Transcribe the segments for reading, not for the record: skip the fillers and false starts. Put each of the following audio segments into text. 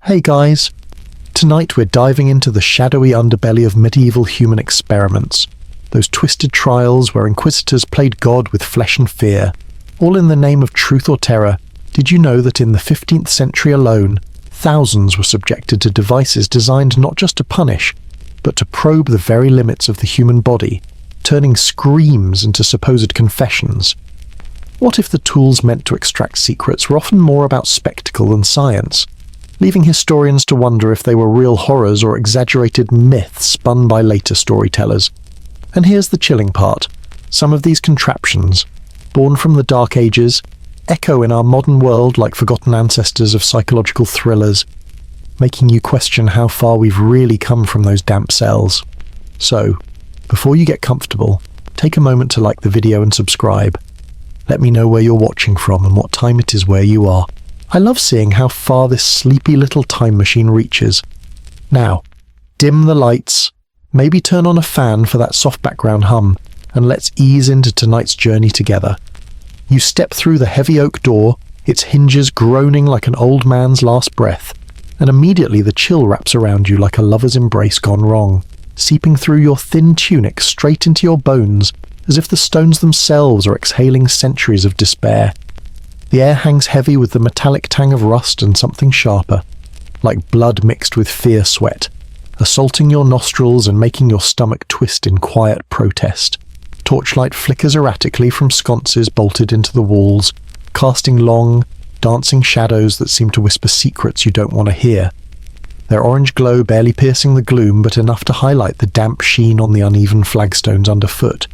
Hey guys! Tonight we're diving into the shadowy underbelly of medieval human experiments. Those twisted trials where inquisitors played God with flesh and fear. All in the name of truth or terror. Did you know that in the 15th century alone, thousands were subjected to devices designed not just to punish, but to probe the very limits of the human body, turning screams into supposed confessions? What if the tools meant to extract secrets were often more about spectacle than science, leaving historians to wonder if they were real horrors or exaggerated myths spun by later storytellers? And here's the chilling part. Some of these contraptions, born from the Dark Ages, echo in our modern world like forgotten ancestors of psychological thrillers, making you question how far we've really come from those damp cells. So, before you get comfortable, take a moment to like the video and subscribe. Let me know where you're watching from and what time it is where you are. I love seeing how far this sleepy little time machine reaches. Now, dim the lights, maybe turn on a fan for that soft background hum, and let's ease into tonight's journey together. You step through the heavy oak door, its hinges groaning like an old man's last breath, and immediately the chill wraps around you like a lover's embrace gone wrong, seeping through your thin tunic straight into your bones, as if the stones themselves are exhaling centuries of despair. The air hangs heavy with the metallic tang of rust and something sharper, like blood mixed with fear sweat, assaulting your nostrils and making your stomach twist in quiet protest. Torchlight flickers erratically from sconces bolted into the walls, casting long, dancing shadows that seem to whisper secrets you don't want to hear. Their orange glow barely piercing the gloom, but enough to highlight the damp sheen on the uneven flagstones underfoot,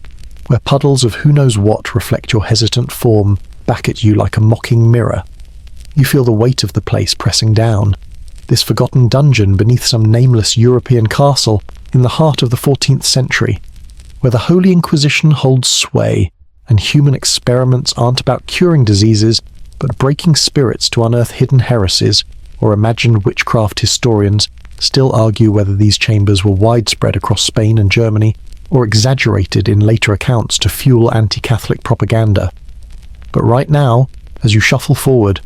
where puddles of who knows what reflect your hesitant form back at you like a mocking mirror. You feel the weight of the place pressing down, this forgotten dungeon beneath some nameless European castle in the heart of the 14th century, where the Holy Inquisition holds sway, and human experiments aren't about curing diseases, but breaking spirits to unearth hidden heresies, or imagined witchcraft historians still argue whether these chambers were widespread across Spain and Germany, or exaggerated in later accounts to fuel anti-Catholic propaganda. But right now, as you shuffle forward,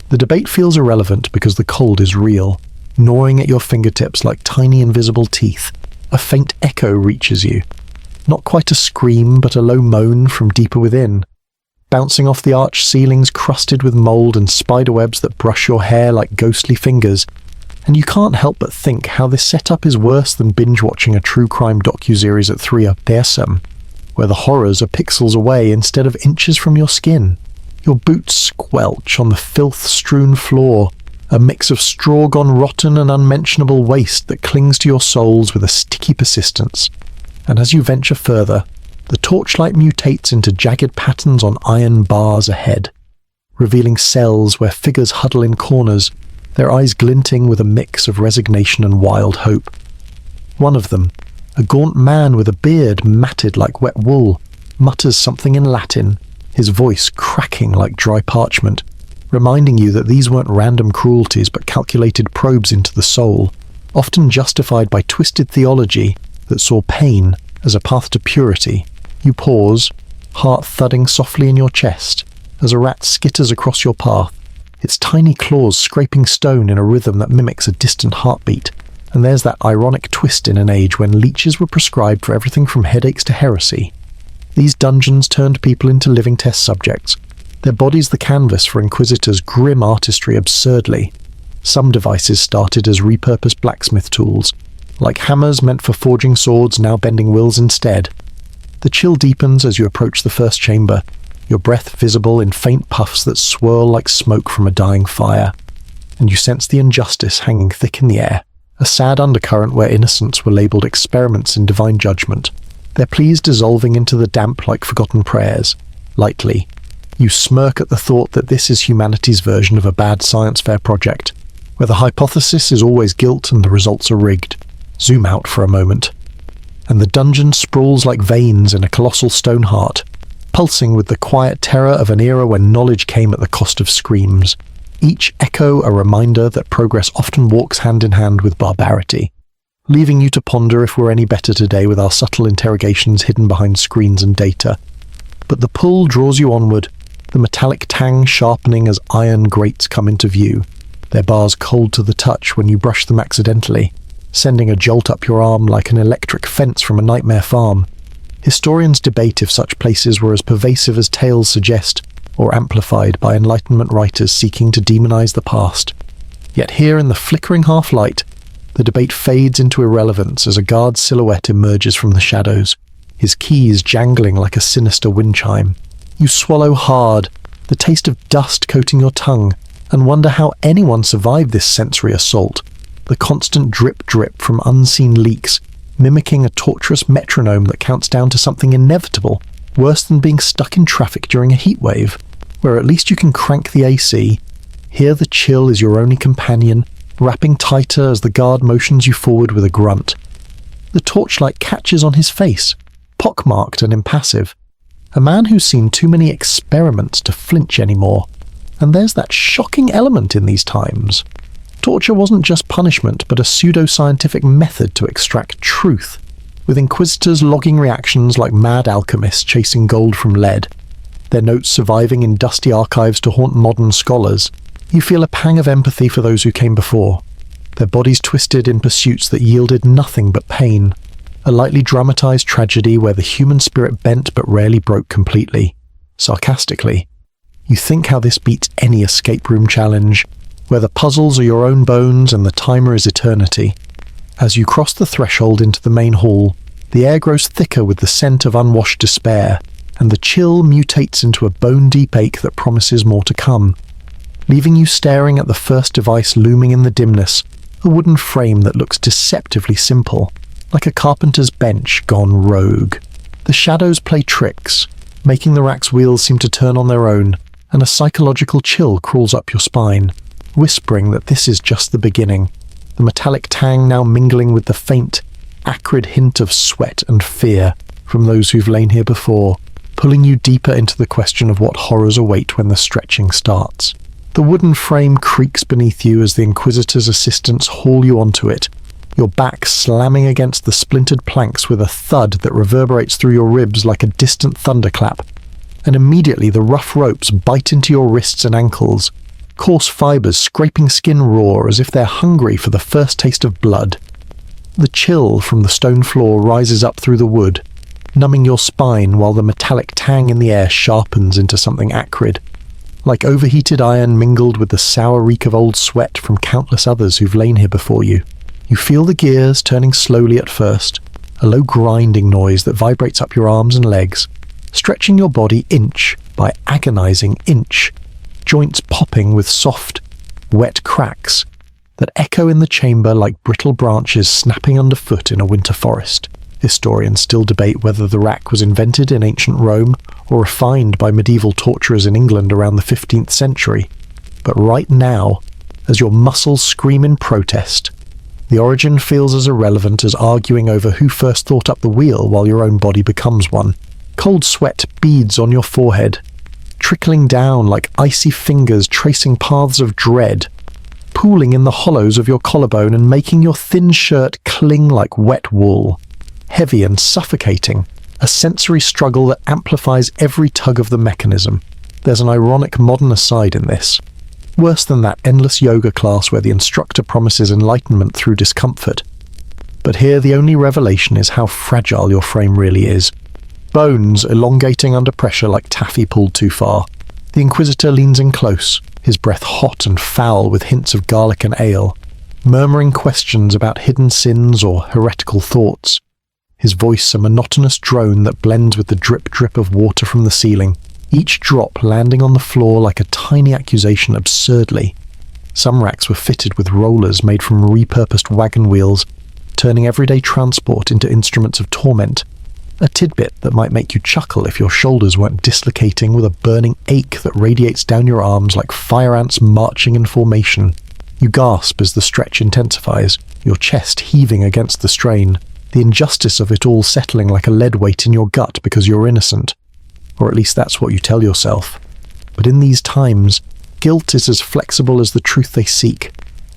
the debate feels irrelevant because the cold is real, gnawing at your fingertips like tiny invisible teeth. A faint echo reaches you. Not quite a scream, but a low moan from deeper within, bouncing off the arched ceilings crusted with mold and spiderwebs that brush your hair like ghostly fingers. And you can't help but think how this setup is worse than binge-watching a true crime docuseries at 3 p.m, where the horrors are pixels away instead of inches from your skin. Your boots squelch on the filth-strewn floor, a mix of straw gone rotten and unmentionable waste that clings to your soles with a sticky persistence. And as you venture further, the torchlight mutates into jagged patterns on iron bars ahead, revealing cells where figures huddle in corners, their eyes glinting with a mix of resignation and wild hope. One of them, a gaunt man with a beard matted like wet wool, mutters something in Latin, his voice cracking like dry parchment, reminding you that these weren't random cruelties but calculated probes into the soul, often justified by twisted theology that saw pain as a path to purity. You pause, heart thudding softly in your chest, as a rat skitters across your path, its tiny claws scraping stone in a rhythm that mimics a distant heartbeat. And there's that ironic twist in an age when leeches were prescribed for everything from headaches to heresy. These dungeons turned people into living test subjects, their bodies the canvas for inquisitors' grim artistry absurdly. Some devices started as repurposed blacksmith tools, like hammers meant for forging swords now bending wills instead. The chill deepens as you approach the first chamber, your breath visible in faint puffs that swirl like smoke from a dying fire, and you sense the injustice hanging thick in the air, a sad undercurrent where innocents were labelled experiments in divine judgment, their pleas dissolving into the damp like forgotten prayers. Lightly, you smirk at the thought that this is humanity's version of a bad science fair project, where the hypothesis is always guilt and the results are rigged. Zoom out for a moment, and the dungeon sprawls like veins in a colossal stone heart, pulsing with the quiet terror of an era when knowledge came at the cost of screams, each echo a reminder that progress often walks hand in hand with barbarity, leaving you to ponder if we're any better today with our subtle interrogations hidden behind screens and data. But the pull draws you onward, the metallic tang sharpening as iron grates come into view. their bars cold to the touch when you brush them accidentally, sending a jolt up your arm like an electric fence from a nightmare farm. Historians debate if such places were as pervasive as tales suggest, or amplified by Enlightenment writers seeking to demonize the past. Yet here in the flickering half-light, the debate fades into irrelevance as a guard's silhouette emerges from the shadows, his keys jangling like a sinister wind chime. You swallow hard, the taste of dust coating your tongue, and wonder how anyone survived this sensory assault, the constant drip-drip from unseen leaks, mimicking a torturous metronome that counts down to something inevitable, worse than being stuck in traffic during a heatwave, where at least you can crank the AC. Here the chill is your only companion, wrapping tighter as the guard motions you forward with a grunt. The torchlight catches on his face, pockmarked and impassive, a man who's seen too many experiments to flinch anymore. And there's that shocking element in these times. Torture wasn't just punishment, but a pseudo-scientific method to extract truth, with inquisitors logging reactions like mad alchemists chasing gold from lead, their notes surviving in dusty archives to haunt modern scholars. You feel a pang of empathy for those who came before, their bodies twisted in pursuits that yielded nothing but pain, a lightly dramatized tragedy where the human spirit bent but rarely broke completely. Sarcastically, you think how this beats any escape room challenge, where the puzzles are your own bones and the timer is eternity. As you cross the threshold into the main hall, the air grows thicker with the scent of unwashed despair, and the chill mutates into a bone-deep ache that promises more to come, leaving you staring at the first device looming in the dimness, a wooden frame that looks deceptively simple, like a carpenter's bench gone rogue. The shadows play tricks, making the rack's wheels seem to turn on their own, and a psychological chill crawls up your spine, whispering that this is just the beginning, the metallic tang now mingling with the faint, acrid hint of sweat and fear from those who've lain here before, pulling you deeper into the question of what horrors await when the stretching starts. The wooden frame creaks beneath you as the Inquisitor's assistants haul you onto it, your back slamming against the splintered planks with a thud that reverberates through your ribs like a distant thunderclap. And immediately the rough ropes bite into your wrists and ankles, coarse fibers scraping skin raw as if they're hungry for the first taste of blood. The chill from the stone floor rises up through the wood, numbing your spine while the metallic tang in the air sharpens into something acrid, like overheated iron mingled with the sour reek of old sweat from countless others who've lain here before you. You feel the gears turning slowly at first, a low grinding noise that vibrates up your arms and legs, stretching your body inch by agonizing inch, joints popping with soft, wet cracks that echo in the chamber like brittle branches snapping underfoot in a winter forest. Historians still debate whether the rack was invented in ancient Rome or refined by medieval torturers in England around the 15th century. But right now, as your muscles scream in protest, the origin feels as irrelevant as arguing over who first thought up the wheel while your own body becomes one. Cold sweat beads on your forehead, trickling down like icy fingers tracing paths of dread, pooling in the hollows of your collarbone and making your thin shirt cling like wet wool. Heavy and suffocating, a sensory struggle that amplifies every tug of the mechanism. There's an ironic modern aside in this. Worse than that endless yoga class where the instructor promises enlightenment through discomfort. But here the only revelation is how fragile your frame really is. Bones elongating under pressure like taffy pulled too far. The Inquisitor leans in close, his breath hot and foul with hints of garlic and ale, murmuring questions about hidden sins or heretical thoughts. His voice a monotonous drone that blends with the drip-drip of water from the ceiling, each drop landing on the floor like a tiny accusation absurdly. Some racks were fitted with rollers made from repurposed wagon wheels, turning everyday transport into instruments of torment. A tidbit that might make you chuckle if your shoulders weren't dislocating with a burning ache that radiates down your arms like fire ants marching in formation. You gasp as the stretch intensifies, your chest heaving against the strain, the injustice of it all settling like a lead weight in your gut because you're innocent. Or at least that's what you tell yourself. But in these times, guilt is as flexible as the truth they seek,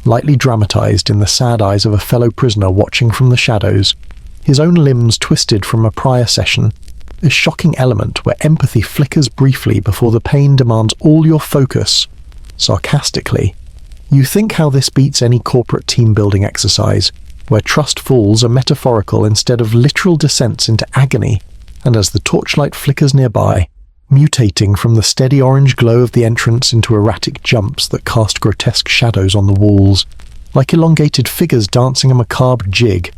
lightly dramatized in the sad eyes of a fellow prisoner watching from the shadows, his own limbs twisted from a prior session, a shocking element where empathy flickers briefly before the pain demands all your focus. Sarcastically, You think how this beats any corporate team-building exercise, where trust falls are metaphorical instead of literal descents into agony, and as the torchlight flickers nearby, mutating from the steady orange glow of the entrance into erratic jumps that cast grotesque shadows on the walls, like elongated figures dancing a macabre jig.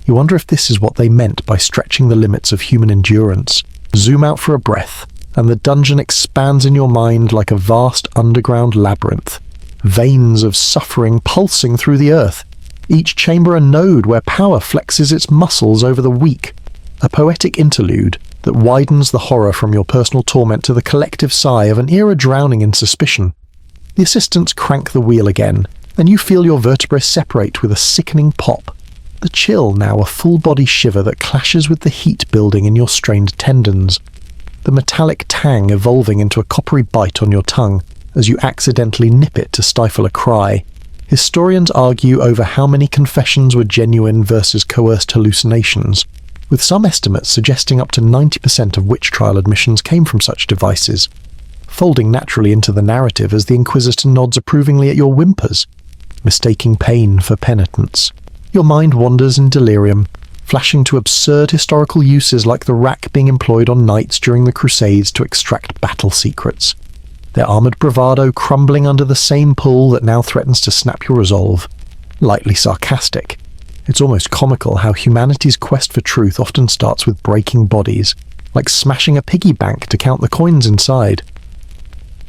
You wonder if this is what they meant by stretching the limits of human endurance. Zoom out for a breath, and the dungeon expands in your mind like a vast underground labyrinth. Veins of suffering pulsing through the earth, each chamber a node where power flexes its muscles over the weak. A poetic interlude that widens the horror from your personal torment to the collective sigh of an era drowning in suspicion. The assistants crank the wheel again, and you feel your vertebrae separate with a sickening pop. The chill now a full-body shiver that clashes with the heat building in your strained tendons. The metallic tang evolving into a coppery bite on your tongue as you accidentally nip it to stifle a cry. Historians argue over how many confessions were genuine versus coerced hallucinations, with some estimates suggesting up to 90% of witch trial admissions came from such devices, folding naturally into the narrative as the Inquisitor nods approvingly at your whimpers, mistaking pain for penitence. Your mind wanders in delirium, flashing to absurd historical uses like the rack being employed on knights during the Crusades to extract battle secrets, their armoured bravado crumbling under the same pull that now threatens to snap your resolve. Lightly sarcastic, it's almost comical how humanity's quest for truth often starts with breaking bodies, like smashing a piggy bank to count the coins inside.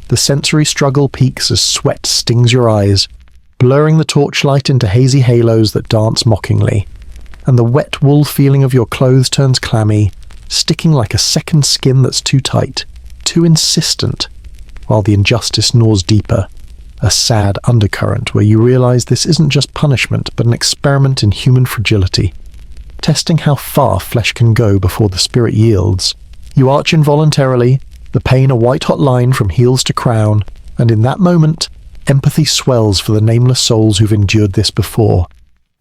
The sensory struggle peaks as sweat stings your eyes, blurring the torchlight into hazy halos that dance mockingly, and the wet wool feeling of your clothes turns clammy, sticking like a second skin that's too tight, too insistent, while the injustice gnaws deeper, a sad undercurrent where you realize this isn't just punishment but an experiment in human fragility, testing how far flesh can go before the spirit yields. You arch involuntarily, the pain a white-hot line from heels to crown, and in that moment, empathy swells for the nameless souls who've endured this before,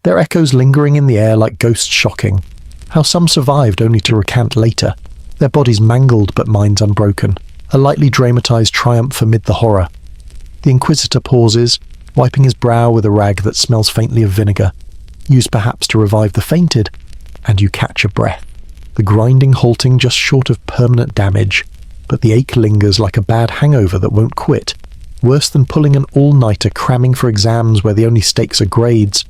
their echoes lingering in the air like ghosts shocking, how some survived only to recant later, their bodies mangled but minds unbroken, a lightly dramatized triumph amid the horror. The Inquisitor pauses, wiping his brow with a rag that smells faintly of vinegar, used perhaps to revive the fainted, and you catch a breath, the grinding halting just short of permanent damage, but the ache lingers like a bad hangover that won't quit, worse than pulling an all-nighter cramming for exams where the only stakes are grades.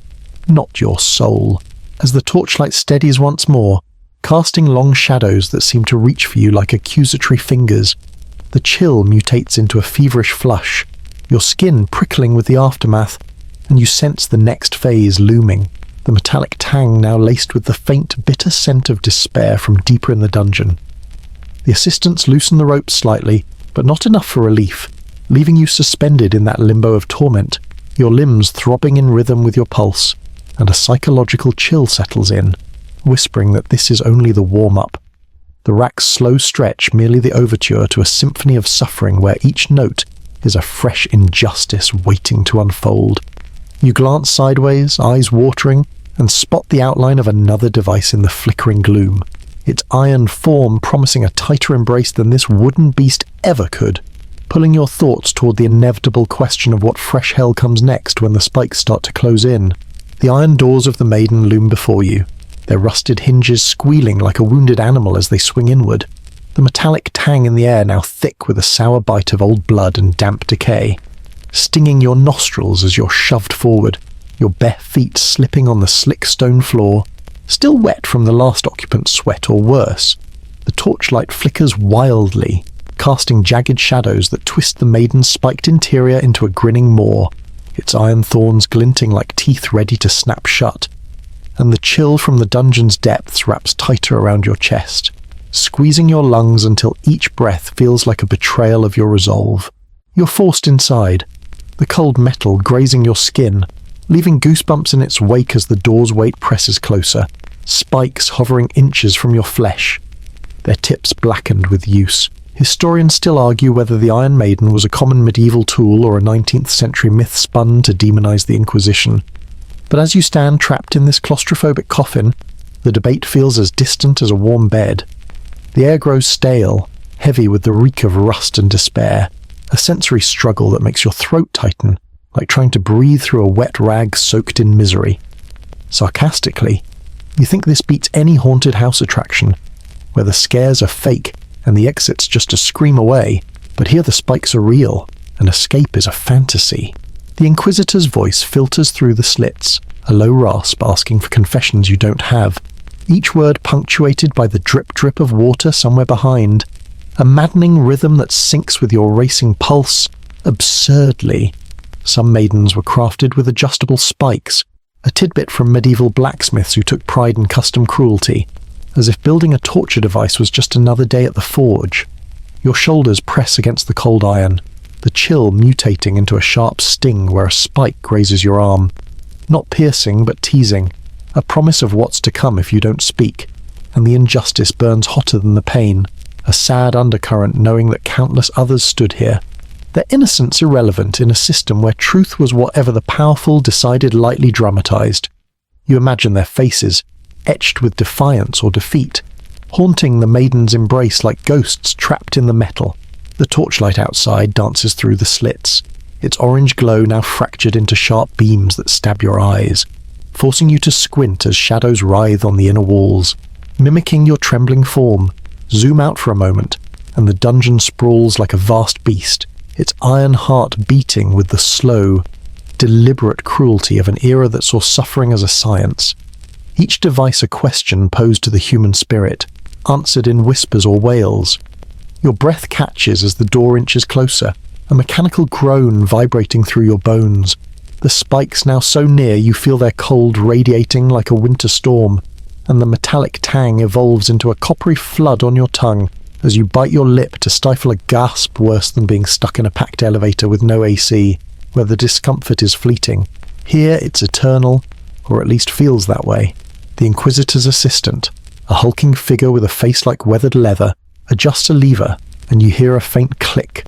Not your soul. As the torchlight steadies once more, casting long shadows that seem to reach for you like accusatory fingers, the chill mutates into a feverish flush, your skin prickling with the aftermath, and you sense the next phase looming, the metallic tang now laced with the faint, bitter scent of despair from deeper in the dungeon. The assistants loosen the ropes slightly, but not enough for relief, leaving you suspended in that limbo of torment, your limbs throbbing in rhythm with your pulse, and a psychological chill settles in, whispering that this is only the warm-up. The rack's slow stretch merely the overture to a symphony of suffering where each note is a fresh injustice waiting to unfold. You glance sideways, eyes watering, and spot the outline of another device in the flickering gloom, its iron form promising a tighter embrace than this wooden beast ever could, pulling your thoughts toward the inevitable question of what fresh hell comes next when the spikes start to close in. The iron doors of the Maiden loom before you, their rusted hinges squealing like a wounded animal as they swing inward, the metallic tang in the air now thick with a sour bite of old blood and damp decay, stinging your nostrils as you're shoved forward, your bare feet slipping on the slick stone floor, still wet from the last occupant's sweat or worse. The torchlight flickers wildly, casting jagged shadows that twist the Maiden's spiked interior into a grinning maw, its iron thorns glinting like teeth ready to snap shut, and the chill from the dungeon's depths wraps tighter around your chest, squeezing your lungs until each breath feels like a betrayal of your resolve. You're forced inside, the cold metal grazing your skin, leaving goosebumps in its wake as the door's weight presses closer, spikes hovering inches from your flesh, their tips blackened with use. Historians still argue whether the Iron Maiden was a common medieval tool or a 19th century myth spun to demonize the Inquisition. But as you stand trapped in this claustrophobic coffin, the debate feels as distant as a warm bed. The air grows stale, heavy with the reek of rust and despair, a sensory struggle that makes your throat tighten, like trying to breathe through a wet rag soaked in misery. Sarcastically, you think this beats any haunted house attraction, where the scares are fake and the exit's just a scream away, but here the spikes are real, and escape is a fantasy. The Inquisitor's voice filters through the slits, a low rasp asking for confessions you don't have, each word punctuated by the drip-drip of water somewhere behind, a maddening rhythm that syncs with your racing pulse, absurdly. Some maidens were crafted with adjustable spikes, a tidbit from medieval blacksmiths who took pride in custom cruelty, as if building a torture device was just another day at the forge. Your shoulders press against the cold iron, the chill mutating into a sharp sting where a spike grazes your arm. Not piercing, but teasing, a promise of what's to come if you don't speak, and the injustice burns hotter than the pain, a sad undercurrent knowing that countless others stood here, their innocence irrelevant in a system where truth was whatever the powerful decided lightly dramatized. You imagine their faces, etched with defiance or defeat, haunting the maiden's embrace like ghosts trapped in the metal. The torchlight outside dances through the slits, its orange glow now fractured into sharp beams that stab your eyes, forcing you to squint as shadows writhe on the inner walls, mimicking your trembling form. Zoom out for a moment, and the dungeon sprawls like a vast beast, its iron heart beating with the slow, deliberate cruelty of an era that saw suffering as a science. Each device a question posed to the human spirit, answered in whispers or wails. Your breath catches as the door inches closer, a mechanical groan vibrating through your bones. The spikes now so near you feel their cold radiating like a winter storm, and the metallic tang evolves into a coppery flood on your tongue as you bite your lip to stifle a gasp worse than being stuck in a packed elevator with no AC, where the discomfort is fleeting. Here it's eternal, or at least feels that way. The Inquisitor's assistant, a hulking figure with a face like weathered leather, adjusts a lever, and you hear a faint click,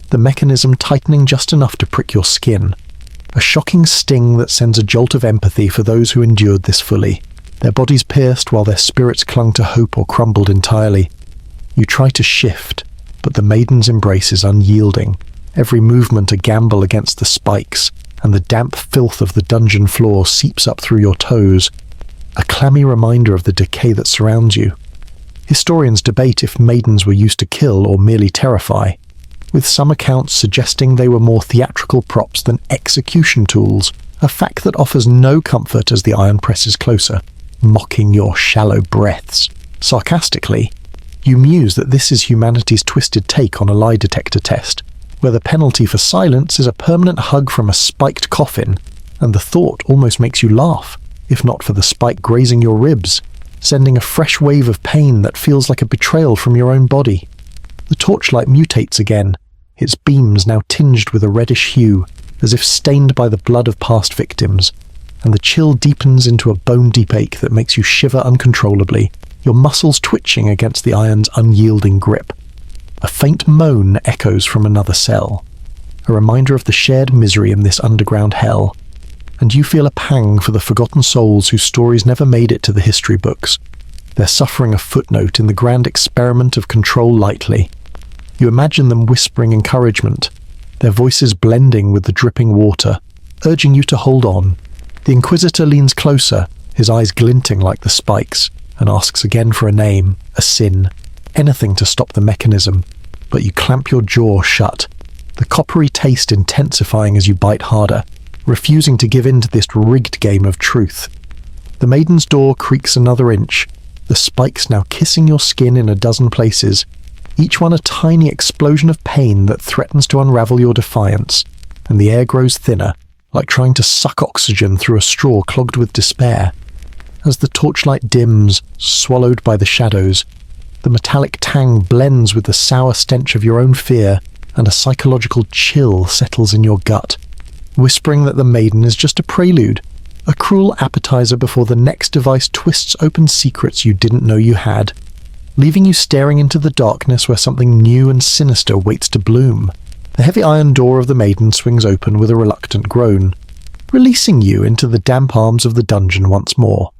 the mechanism tightening just enough to prick your skin. A shocking sting that sends a jolt of empathy for those who endured this fully, their bodies pierced while their spirits clung to hope or crumbled entirely. You try to shift, but the maiden's embrace is unyielding, every movement a gamble against the spikes, and the damp filth of the dungeon floor seeps up through your toes, a clammy reminder of the decay that surrounds you. Historians debate if maidens were used to kill or merely terrify, with some accounts suggesting they were more theatrical props than execution tools, a fact that offers no comfort as the iron presses closer, mocking your shallow breaths. Sarcastically, you muse that this is humanity's twisted take on a lie detector test, where the penalty for silence is a permanent hug from a spiked coffin, and the thought almost makes you laugh, if not for the spike grazing your ribs, sending a fresh wave of pain that feels like a betrayal from your own body. The torchlight mutates again, its beams now tinged with a reddish hue, as if stained by the blood of past victims, and the chill deepens into a bone-deep ache that makes you shiver uncontrollably, your muscles twitching against the iron's unyielding grip. A faint moan echoes from another cell, a reminder of the shared misery in this underground hell, and you feel a pang for the forgotten souls whose stories never made it to the history books, their suffering a footnote in the grand experiment of control lightly. You imagine them whispering encouragement, their voices blending with the dripping water, urging you to hold on. The Inquisitor leans closer, his eyes glinting like the spikes, and asks again for a name, a sin, anything to stop the mechanism, but you clamp your jaw shut, the coppery taste intensifying as you bite harder, refusing to give in to this rigged game of truth. The maiden's door creaks another inch, the spikes now kissing your skin in a dozen places, each one a tiny explosion of pain that threatens to unravel your defiance, and the air grows thinner, like trying to suck oxygen through a straw clogged with despair. As the torchlight dims, swallowed by the shadows, the metallic tang blends with the sour stench of your own fear, and a psychological chill settles in your gut, whispering that the maiden is just a prelude, a cruel appetizer before the next device twists open secrets you didn't know you had, leaving you staring into the darkness where something new and sinister waits to bloom. The heavy iron door of the maiden swings open with a reluctant groan, releasing you into the damp arms of the dungeon once more.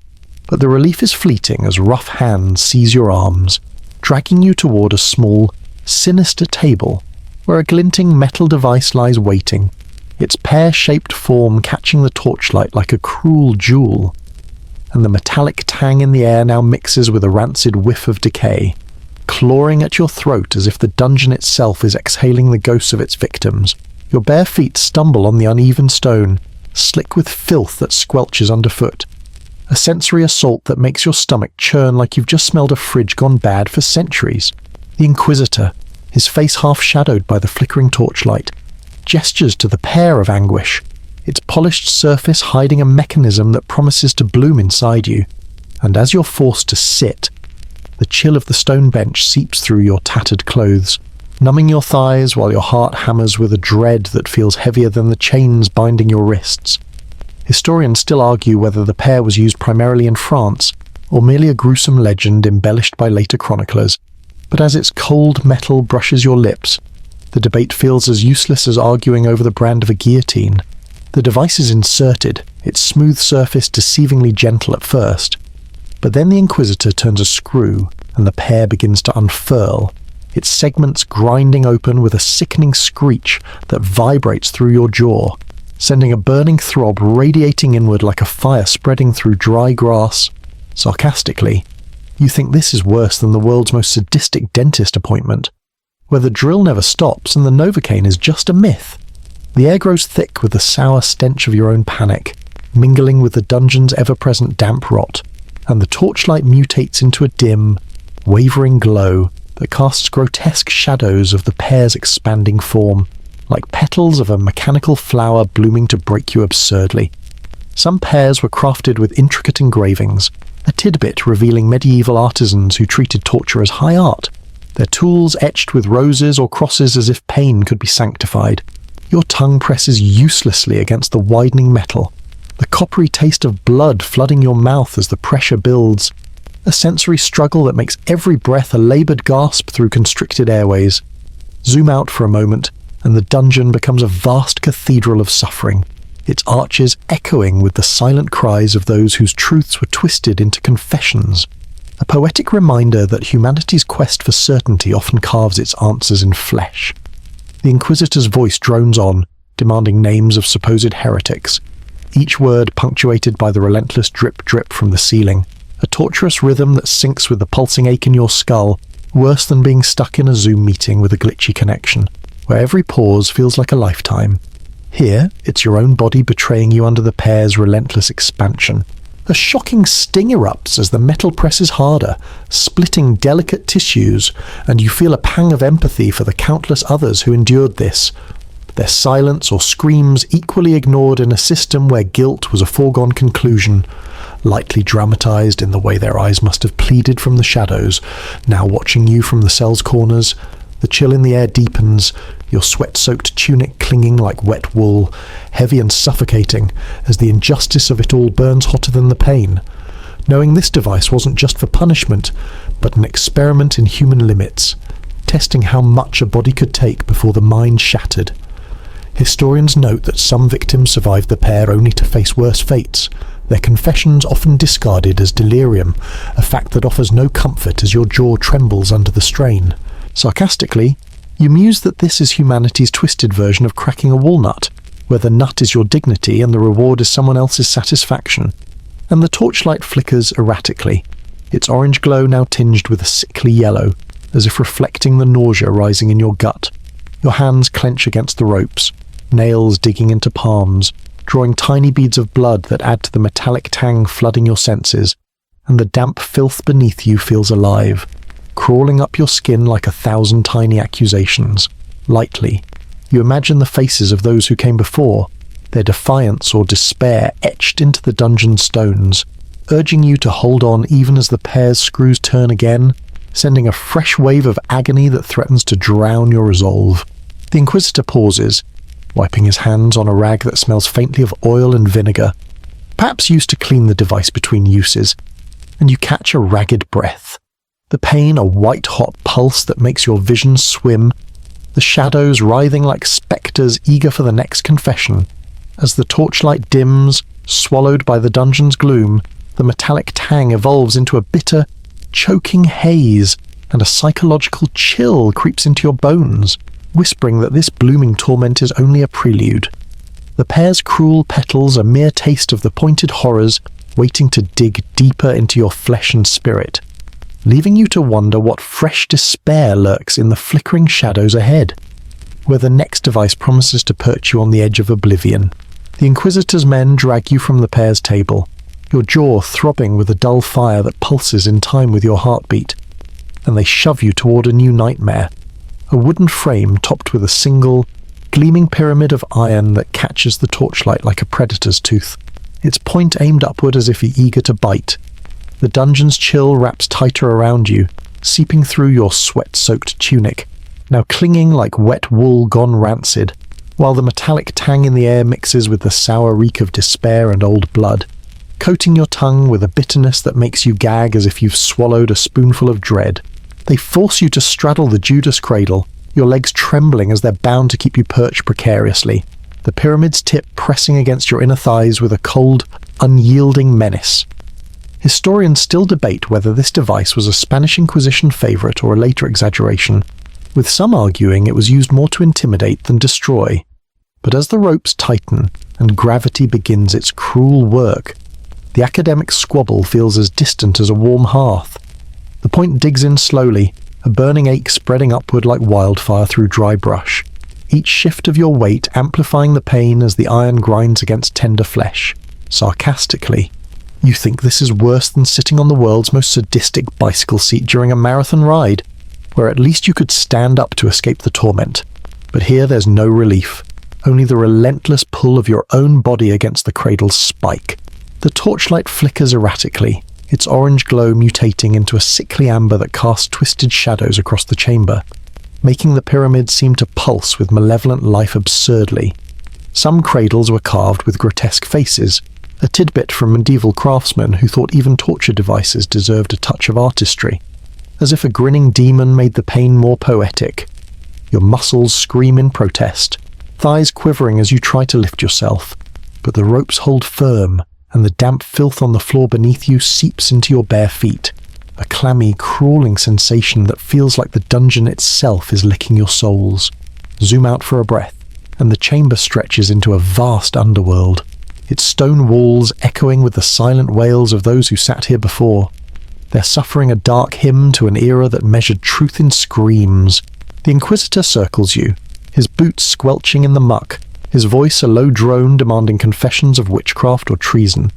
But the relief is fleeting as rough hands seize your arms, dragging you toward a small, sinister table where a glinting metal device lies waiting, its pear-shaped form catching the torchlight like a cruel jewel. And the metallic tang in the air now mixes with a rancid whiff of decay, clawing at your throat as if the dungeon itself is exhaling the ghosts of its victims. Your bare feet stumble on the uneven stone, slick with filth that squelches underfoot. A sensory assault that makes your stomach churn like you've just smelled a fridge gone bad for centuries. The Inquisitor, his face half shadowed by the flickering torchlight, gestures to the pair of anguish, its polished surface hiding a mechanism that promises to bloom inside you. And as you're forced to sit, the chill of the stone bench seeps through your tattered clothes, numbing your thighs while your heart hammers with a dread that feels heavier than the chains binding your wrists. Historians still argue whether the pear was used primarily in France, or merely a gruesome legend embellished by later chroniclers, but as its cold metal brushes your lips, the debate feels as useless as arguing over the brand of a guillotine. The device is inserted, its smooth surface deceivingly gentle at first, but then the Inquisitor turns a screw, and the pear begins to unfurl, its segments grinding open with a sickening screech that vibrates through your jaw, sending a burning throb radiating inward like a fire spreading through dry grass. Sarcastically, you think this is worse than the world's most sadistic dentist appointment, where the drill never stops and the Novocaine is just a myth. The air grows thick with the sour stench of your own panic, mingling with the dungeon's ever-present damp rot, and the torchlight mutates into a dim, wavering glow that casts grotesque shadows of the pear's expanding form, like petals of a mechanical flower blooming to break you absurdly. Some pears were crafted with intricate engravings, a tidbit revealing medieval artisans who treated torture as high art, their tools etched with roses or crosses as if pain could be sanctified. Your tongue presses uselessly against the widening metal, the coppery taste of blood flooding your mouth as the pressure builds, a sensory struggle that makes every breath a laboured gasp through constricted airways. Zoom out for a moment, and the dungeon becomes a vast cathedral of suffering, its arches echoing with the silent cries of those whose truths were twisted into confessions, a poetic reminder that humanity's quest for certainty often carves its answers in flesh. The Inquisitor's voice drones on, demanding names of supposed heretics, each word punctuated by the relentless drip-drip from the ceiling, a torturous rhythm that syncs with the pulsing ache in your skull, worse than being stuck in a Zoom meeting with a glitchy connection, where every pause feels like a lifetime. Here, it's your own body betraying you under the pear's relentless expansion. A shocking sting erupts as the metal presses harder, splitting delicate tissues, and you feel a pang of empathy for the countless others who endured this, their silence or screams equally ignored in a system where guilt was a foregone conclusion, lightly dramatized in the way their eyes must have pleaded from the shadows, now watching you from the cell's corners. The chill in the air deepens, your sweat-soaked tunic clinging like wet wool, heavy and suffocating, as the injustice of it all burns hotter than the pain. Knowing this device wasn't just for punishment, but an experiment in human limits, testing how much a body could take before the mind shattered. Historians note that some victims survived the pear only to face worse fates, their confessions often discarded as delirium, a fact that offers no comfort as your jaw trembles under the strain. Sarcastically, you muse that this is humanity's twisted version of cracking a walnut, where the nut is your dignity and the reward is someone else's satisfaction. And the torchlight flickers erratically, its orange glow now tinged with a sickly yellow, as if reflecting the nausea rising in your gut. Your hands clench against the ropes, nails digging into palms, drawing tiny beads of blood that add to the metallic tang flooding your senses, and the damp filth beneath you feels alive, crawling up your skin like 1,000 tiny accusations. Lightly, you imagine the faces of those who came before, their defiance or despair etched into the dungeon stones, urging you to hold on even as the pear's screws turn again, sending a fresh wave of agony that threatens to drown your resolve. The Inquisitor pauses, wiping his hands on a rag that smells faintly of oil and vinegar, perhaps used to clean the device between uses, and you catch a ragged breath. The pain a white-hot pulse that makes your vision swim, the shadows writhing like spectres eager for the next confession. As the torchlight dims, swallowed by the dungeon's gloom, the metallic tang evolves into a bitter, choking haze, and a psychological chill creeps into your bones, whispering that this blooming torment is only a prelude. The pear's cruel petals a mere taste of the pointed horrors waiting to dig deeper into your flesh and spirit, leaving you to wonder what fresh despair lurks in the flickering shadows ahead, where the next device promises to perch you on the edge of oblivion. The Inquisitor's men drag you from the pair's table, your jaw throbbing with a dull fire that pulses in time with your heartbeat, and they shove you toward a new nightmare, a wooden frame topped with a single, gleaming pyramid of iron that catches the torchlight like a predator's tooth, its point aimed upward as if eager to bite. The dungeon's chill wraps tighter around you, seeping through your sweat-soaked tunic, now clinging like wet wool gone rancid, while the metallic tang in the air mixes with the sour reek of despair and old blood, coating your tongue with a bitterness that makes you gag as if you've swallowed a spoonful of dread. They force you to straddle the Judas cradle, your legs trembling as they're bound to keep you perched precariously, the pyramid's tip pressing against your inner thighs with a cold, unyielding menace. Historians still debate whether this device was a Spanish Inquisition favourite or a later exaggeration, with some arguing it was used more to intimidate than destroy. But as the ropes tighten and gravity begins its cruel work, the academic squabble feels as distant as a warm hearth. The point digs in slowly, a burning ache spreading upward like wildfire through dry brush, each shift of your weight amplifying the pain as the iron grinds against tender flesh. Sarcastically, you think this is worse than sitting on the world's most sadistic bicycle seat during a marathon ride, where at least you could stand up to escape the torment. But here there's no relief, only the relentless pull of your own body against the cradle's spike. The torchlight flickers erratically, its orange glow mutating into a sickly amber that casts twisted shadows across the chamber, making the pyramid seem to pulse with malevolent life absurdly. Some cradles were carved with grotesque faces, a tidbit from medieval craftsmen who thought even torture devices deserved a touch of artistry, as if a grinning demon made the pain more poetic. Your muscles scream in protest, thighs quivering as you try to lift yourself, but the ropes hold firm, and the damp filth on the floor beneath you seeps into your bare feet, a clammy, crawling sensation that feels like the dungeon itself is licking your soles. Zoom out for a breath, and the chamber stretches into a vast underworld, its stone walls echoing with the silent wails of those who sat here before. They're suffering a dark hymn to an era that measured truth in screams. The Inquisitor circles you, his boots squelching in the muck, his voice a low drone demanding confessions of witchcraft or treason,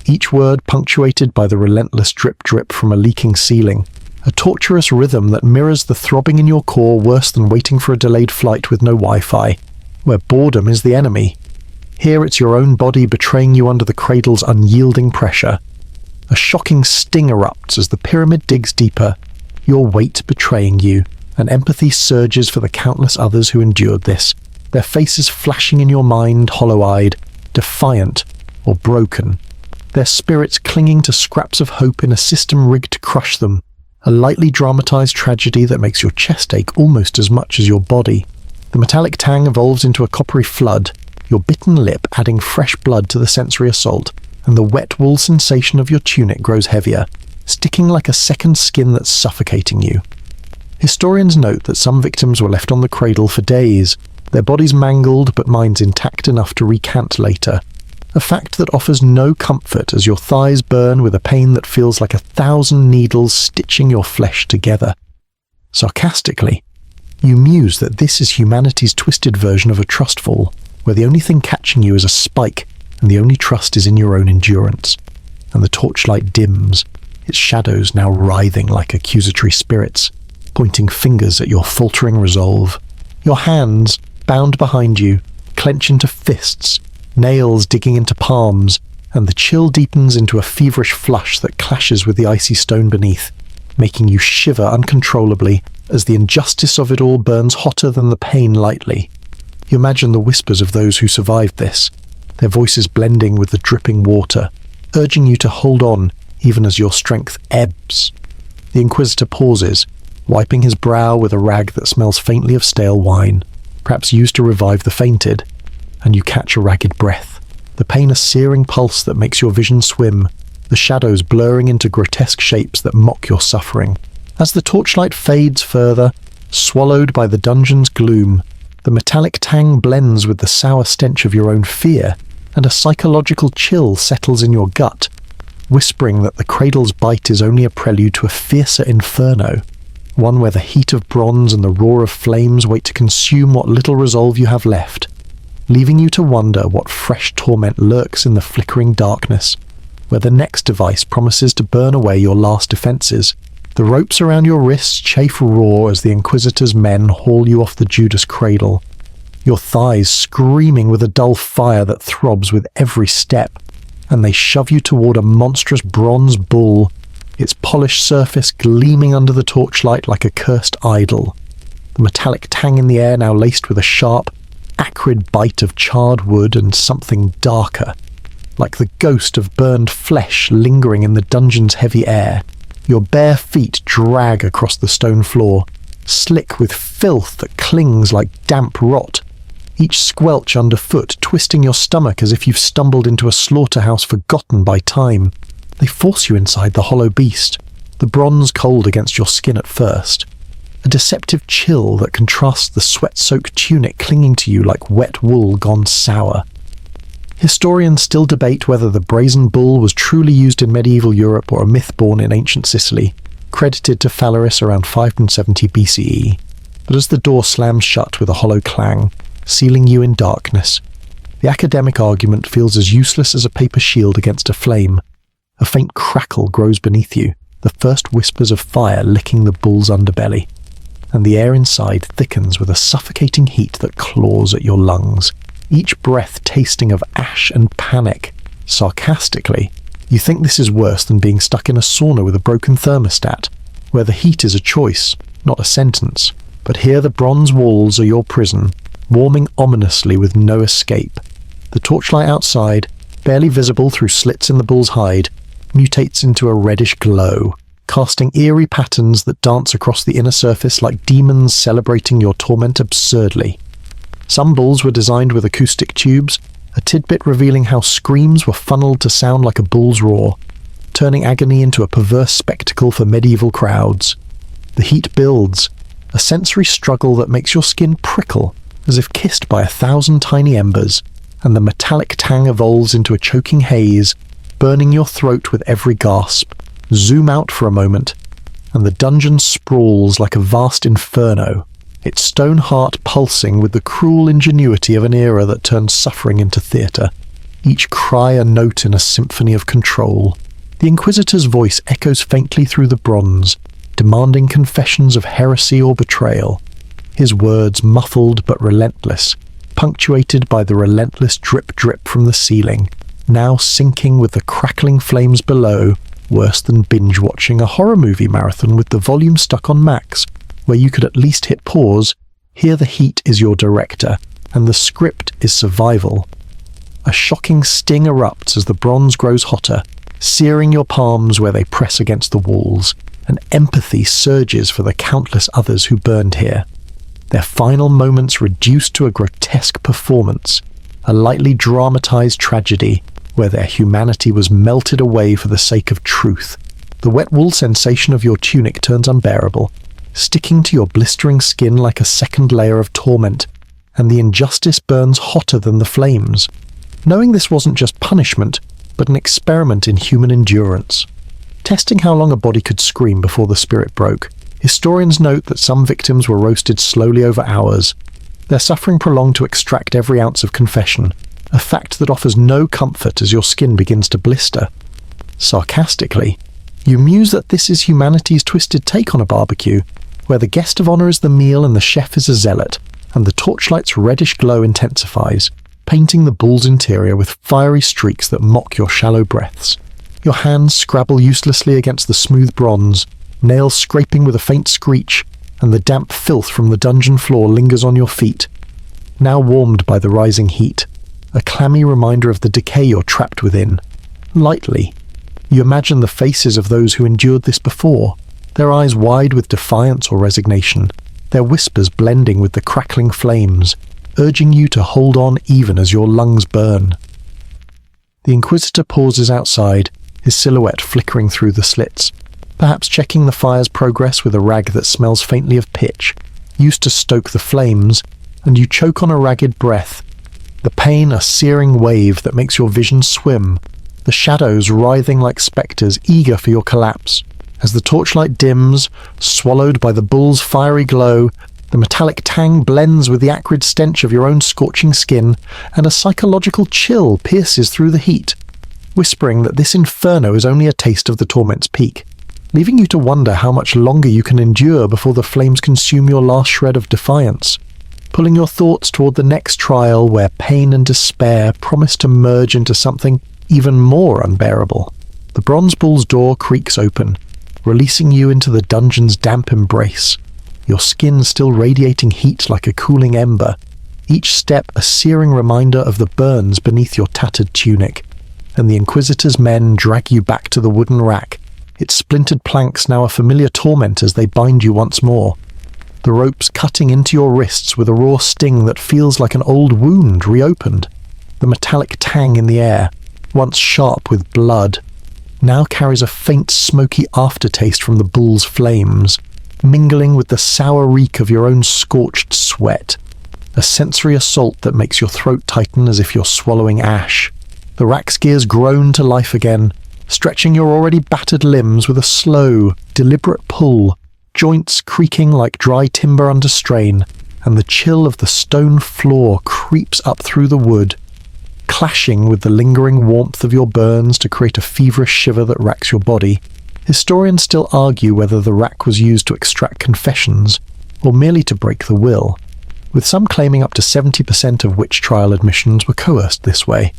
each word punctuated by the relentless drip-drip from a leaking ceiling, a torturous rhythm that mirrors the throbbing in your core worse than waiting for a delayed flight with no Wi-Fi, where boredom is the enemy. Here it's your own body betraying you under the cradle's unyielding pressure. A shocking sting erupts as the pyramid digs deeper, your weight betraying you, and empathy surges for the countless others who endured this, their faces flashing in your mind hollow-eyed, defiant, or broken, their spirits clinging to scraps of hope in a system rigged to crush them, a lightly dramatized tragedy that makes your chest ache almost as much as your body. The metallic tang evolves into a coppery flood, your bitten lip adding fresh blood to the sensory assault, and the wet wool sensation of your tunic grows heavier, sticking like a second skin that's suffocating you. Historians note that some victims were left on the cradle for days, their bodies mangled but minds intact enough to recant later, a fact that offers no comfort as your thighs burn with a pain that feels like 1,000 needles stitching your flesh together. Sarcastically, you muse that this is humanity's twisted version of a trust fall, where the only thing catching you is a spike and the only trust is in your own endurance. And the torchlight dims, its shadows now writhing like accusatory spirits, pointing fingers at your faltering resolve. Your hands, bound behind you, clench into fists, nails digging into palms, and the chill deepens into a feverish flush that clashes with the icy stone beneath, making you shiver uncontrollably as the injustice of it all burns hotter than the pain lightly. You imagine the whispers of those who survived this, their voices blending with the dripping water, urging you to hold on even as your strength ebbs. The Inquisitor pauses, wiping his brow with a rag that smells faintly of stale wine, perhaps used to revive the fainted, and you catch a ragged breath, the pain a searing pulse that makes your vision swim, the shadows blurring into grotesque shapes that mock your suffering. As the torchlight fades further, swallowed by the dungeon's gloom, The metallic tang blends with the sour stench of your own fear, and a psychological chill settles in your gut, whispering that the cradle's bite is only a prelude to a fiercer inferno, one where the heat of bronze and the roar of flames wait to consume what little resolve you have left, leaving you to wonder what fresh torment lurks in the flickering darkness, where the next device promises to burn away your last defenses. The ropes around your wrists chafe raw as the Inquisitor's men haul you off the Judas cradle, your thighs screaming with a dull fire that throbs with every step, and they shove you toward a monstrous bronze bull, its polished surface gleaming under the torchlight like a cursed idol. The metallic tang in the air now laced with a sharp, acrid bite of charred wood and something darker, like the ghost of burned flesh lingering in the dungeon's heavy air. Your bare feet drag across the stone floor, slick with filth that clings like damp rot, each squelch underfoot twisting your stomach as if you've stumbled into a slaughterhouse forgotten by time. They force you inside the hollow beast, the bronze cold against your skin at first, a deceptive chill that contrasts the sweat-soaked tunic clinging to you like wet wool gone sour. Historians still debate whether the brazen bull was truly used in medieval Europe or a myth born in ancient Sicily, credited to Phalaris around 570 BCE. But as the door slams shut with a hollow clang, sealing you in darkness, the academic argument feels as useless as a paper shield against a flame. A faint crackle grows beneath you, the first whispers of fire licking the bull's underbelly, and the air inside thickens with a suffocating heat that claws at your lungs, each breath tasting of ash and panic. Sarcastically, you think this is worse than being stuck in a sauna with a broken thermostat, where the heat is a choice, not a sentence. But here the bronze walls are your prison, warming ominously with no escape. The torchlight outside, barely visible through slits in the bull's hide, mutates into a reddish glow, casting eerie patterns that dance across the inner surface like demons celebrating your torment absurdly. Some bulls were designed with acoustic tubes, a tidbit revealing how screams were funneled to sound like a bull's roar, turning agony into a perverse spectacle for medieval crowds. The heat builds, a sensory struggle that makes your skin prickle, as if kissed by 1,000 tiny embers, and the metallic tang evolves into a choking haze, burning your throat with every gasp. Zoom out for a moment, and the dungeon sprawls like a vast inferno, its stone heart pulsing with the cruel ingenuity of an era that turned suffering into theatre, each cry a note in a symphony of control. The Inquisitor's voice echoes faintly through the bronze, demanding confessions of heresy or betrayal, his words muffled but relentless, punctuated by the relentless drip-drip from the ceiling, now sinking with the crackling flames below, worse than binge-watching a horror movie marathon with the volume stuck on max, where you could at least hit pause. Here the heat is your director, and the script is survival. A shocking sting erupts as the bronze grows hotter, searing your palms where they press against the walls, and empathy surges for the countless others who burned here. Their final moments reduced to a grotesque performance, a lightly dramatized tragedy where their humanity was melted away for the sake of truth. The wet wool sensation of your tunic turns unbearable, sticking to your blistering skin like a second layer of torment, and the injustice burns hotter than the flames. Knowing this wasn't just punishment, but an experiment in human endurance. Testing how long a body could scream before the spirit broke, historians note that some victims were roasted slowly over hours, their suffering prolonged to extract every ounce of confession, a fact that offers no comfort as your skin begins to blister. Sarcastically, you muse that this is humanity's twisted take on a barbecue, where the guest of honor is the meal and the chef is a zealot, and the torchlight's reddish glow intensifies, painting the bull's interior with fiery streaks that mock your shallow breaths. Your hands scrabble uselessly against the smooth bronze, nails scraping with a faint screech, and the damp filth from the dungeon floor lingers on your feet, now warmed by the rising heat, a clammy reminder of the decay you're trapped within. Lightly, you imagine the faces of those who endured this before, their eyes wide with defiance or resignation, their whispers blending with the crackling flames, urging you to hold on even as your lungs burn. The Inquisitor pauses outside, his silhouette flickering through the slits, perhaps checking the fire's progress with a rag that smells faintly of pitch. Used to stoke the flames, and you choke on a ragged breath. The pain a searing wave that makes your vision swim, the shadows writhing like spectres eager for your collapse. As the torchlight dims, swallowed by the bull's fiery glow, the metallic tang blends with the acrid stench of your own scorching skin, and a psychological chill pierces through the heat, whispering that this inferno is only a taste of the torment's peak, leaving you to wonder how much longer you can endure before the flames consume your last shred of defiance, pulling your thoughts toward the next trial where pain and despair promise to merge into something even more unbearable. The bronze bull's door creaks open, releasing you into the dungeon's damp embrace, your skin still radiating heat like a cooling ember, each step a searing reminder of the burns beneath your tattered tunic, and the Inquisitor's men drag you back to the wooden rack, its splintered planks now a familiar torment as they bind you once more, the ropes cutting into your wrists with a raw sting that feels like an old wound reopened. The metallic tang in the air, once sharp with blood, now carries a faint smoky aftertaste from the bull's flames, mingling with the sour reek of your own scorched sweat, a sensory assault that makes your throat tighten as if you're swallowing ash. The rack's gears groan to life again, stretching your already battered limbs with a slow, deliberate pull, joints creaking like dry timber under strain, and the chill of the stone floor creeps up through the wood, clashing with the lingering warmth of your burns to create a feverish shiver that racks your body. Historians still argue whether the rack was used to extract confessions, or merely to break the will, with some claiming up to 70% of witch trial admissions were coerced this way.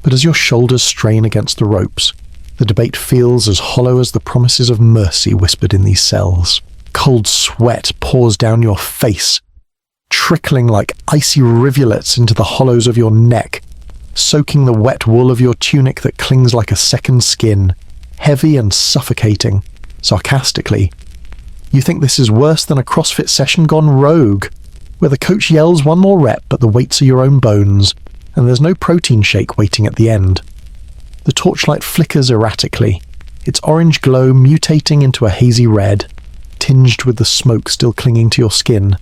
But as your shoulders strain against the ropes, the debate feels as hollow as the promises of mercy whispered in these cells. Cold sweat pours down your face, trickling like icy rivulets into the hollows of your neck, soaking the wet wool of your tunic that clings like a second skin, heavy and suffocating. Sarcastically, you think this is worse than a CrossFit session gone rogue, where the coach yells one more rep but the weights are your own bones, and there's no protein shake waiting at the end. The torchlight flickers erratically, its orange glow mutating into a hazy red, tinged with the smoke still clinging to your skin,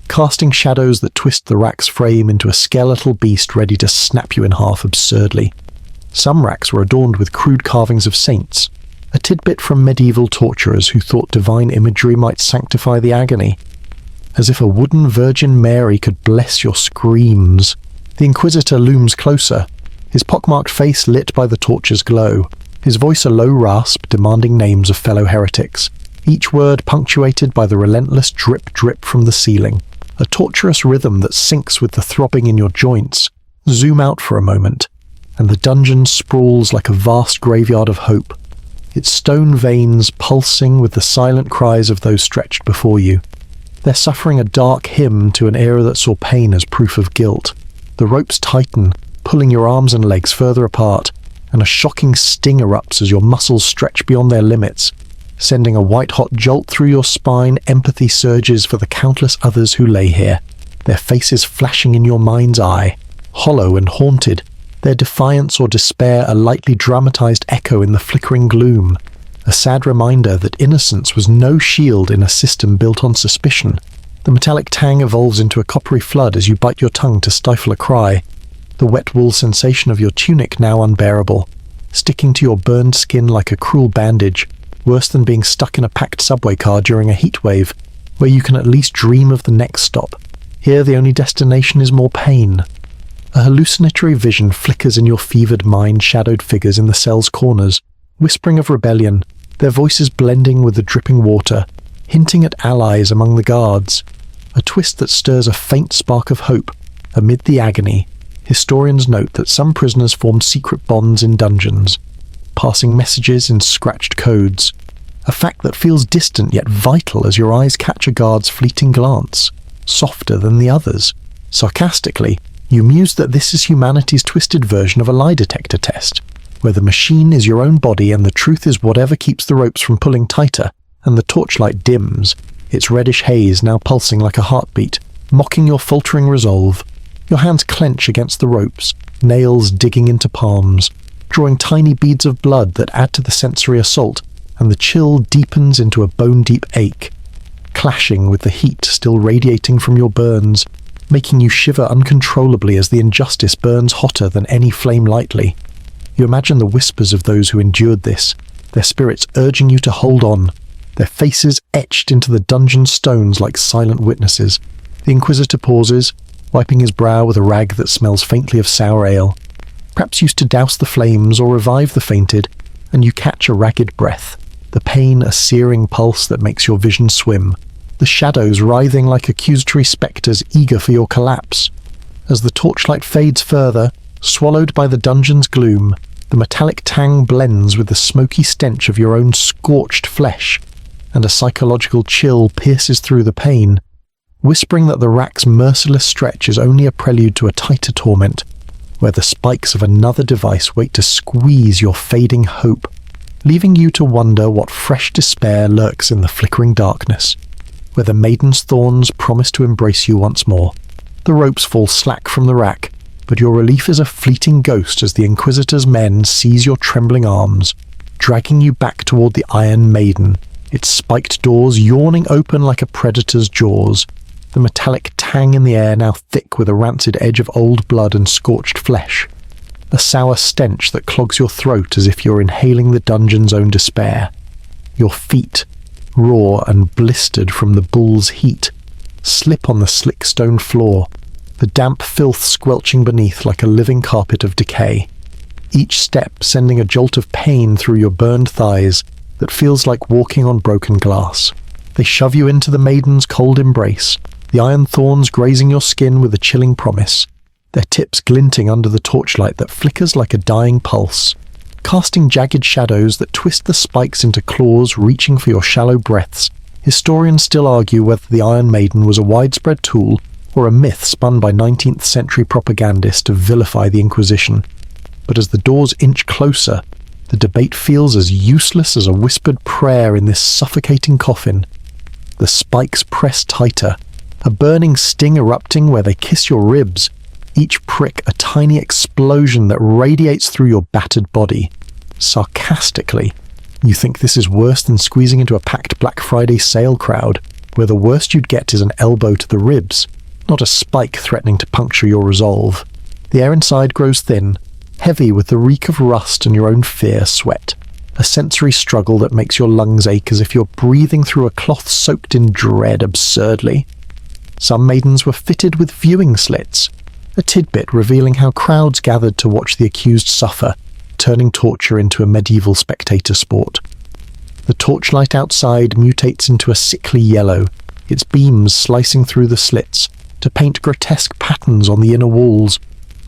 casting shadows that twist the rack's frame into a skeletal beast ready to snap you in half absurdly. Some racks were adorned with crude carvings of saints, a tidbit from medieval torturers who thought divine imagery might sanctify the agony. As if a wooden Virgin Mary could bless your screams, the Inquisitor looms closer, his pockmarked face lit by the torch's glow, his voice a low rasp demanding names of fellow heretics, each word punctuated by the relentless drip-drip from the ceiling, a torturous rhythm that syncs with the throbbing in your joints. Zoom out for a moment, and the dungeon sprawls like a vast graveyard of hope, its stone veins pulsing with the silent cries of those stretched before you. They're suffering a dark hymn to an era that saw pain as proof of guilt. The ropes tighten, pulling your arms and legs further apart, and a shocking sting erupts as your muscles stretch beyond their limits. Sending a white-hot jolt through your spine, empathy surges for the countless others who lay here, their faces flashing in your mind's eye, hollow and haunted, their defiance or despair a lightly dramatized echo in the flickering gloom, a sad reminder that innocence was no shield in a system built on suspicion. The metallic tang evolves into a coppery flood as you bite your tongue to stifle a cry, the wet wool sensation of your tunic now unbearable, sticking to your burned skin like a cruel bandage, worse than being stuck in a packed subway car during a heatwave, where you can at least dream of the next stop. Here the only destination is more pain. A hallucinatory vision flickers in your fevered mind, shadowed figures in the cell's corners, whispering of rebellion, their voices blending with the dripping water, hinting at allies among the guards, a twist that stirs a faint spark of hope. Amid the agony, historians note that some prisoners formed secret bonds in dungeons, passing messages in scratched codes, a fact that feels distant yet vital as your eyes catch a guard's fleeting glance, softer than the others. Sarcastically, you muse that this is humanity's twisted version of a lie detector test, where the machine is your own body and the truth is whatever keeps the ropes from pulling tighter, and the torchlight dims, its reddish haze now pulsing like a heartbeat, mocking your faltering resolve. Your hands clench against the ropes, nails digging into palms, drawing tiny beads of blood that add to the sensory assault, and the chill deepens into a bone-deep ache, clashing with the heat still radiating from your burns, making you shiver uncontrollably as the injustice burns hotter than any flame lightly. You imagine the whispers of those who endured this, their spirits urging you to hold on, their faces etched into the dungeon stones like silent witnesses. The Inquisitor pauses, wiping his brow with a rag that smells faintly of sour ale. Perhaps used to douse the flames or revive the fainted, and you catch a ragged breath, the pain a searing pulse that makes your vision swim, the shadows writhing like accusatory spectres eager for your collapse. As the torchlight fades further, swallowed by the dungeon's gloom, the metallic tang blends with the smoky stench of your own scorched flesh, and a psychological chill pierces through the pain, whispering that the rack's merciless stretch is only a prelude to a tighter torment, where the spikes of another device wait to squeeze your fading hope, leaving you to wonder what fresh despair lurks in the flickering darkness, where the maiden's thorns promise to embrace you once more. The ropes fall slack from the rack, but your relief is a fleeting ghost as the Inquisitor's men seize your trembling arms, dragging you back toward the Iron Maiden, its spiked doors yawning open like a predator's jaws, the metallic tang in the air now thick with a rancid edge of old blood and scorched flesh, a sour stench that clogs your throat as if you're inhaling the dungeon's own despair. Your feet, raw and blistered from the bull's heat, slip on the slick stone floor, the damp filth squelching beneath like a living carpet of decay, each step sending a jolt of pain through your burned thighs that feels like walking on broken glass. They shove you into the maiden's cold embrace, the iron thorns grazing your skin with a chilling promise, their tips glinting under the torchlight that flickers like a dying pulse, casting jagged shadows that twist the spikes into claws reaching for your shallow breaths. Historians still argue whether the Iron Maiden was a widespread tool or a myth spun by 19th century propagandists to vilify the Inquisition. But as the doors inch closer, the debate feels as useless as a whispered prayer in this suffocating coffin. The spikes press tighter, a burning sting erupting where they kiss your ribs, each prick a tiny explosion that radiates through your battered body. Sarcastically, you think this is worse than squeezing into a packed Black Friday sale crowd, where the worst you'd get is an elbow to the ribs, not a spike threatening to puncture your resolve. The air inside grows thin, heavy with the reek of rust and your own fear sweat, a sensory struggle that makes your lungs ache as if you're breathing through a cloth soaked in dread absurdly. Some maidens were fitted with viewing slits, a tidbit revealing how crowds gathered to watch the accused suffer, turning torture into a medieval spectator sport. The torchlight outside mutates into a sickly yellow, its beams slicing through the slits to paint grotesque patterns on the inner walls,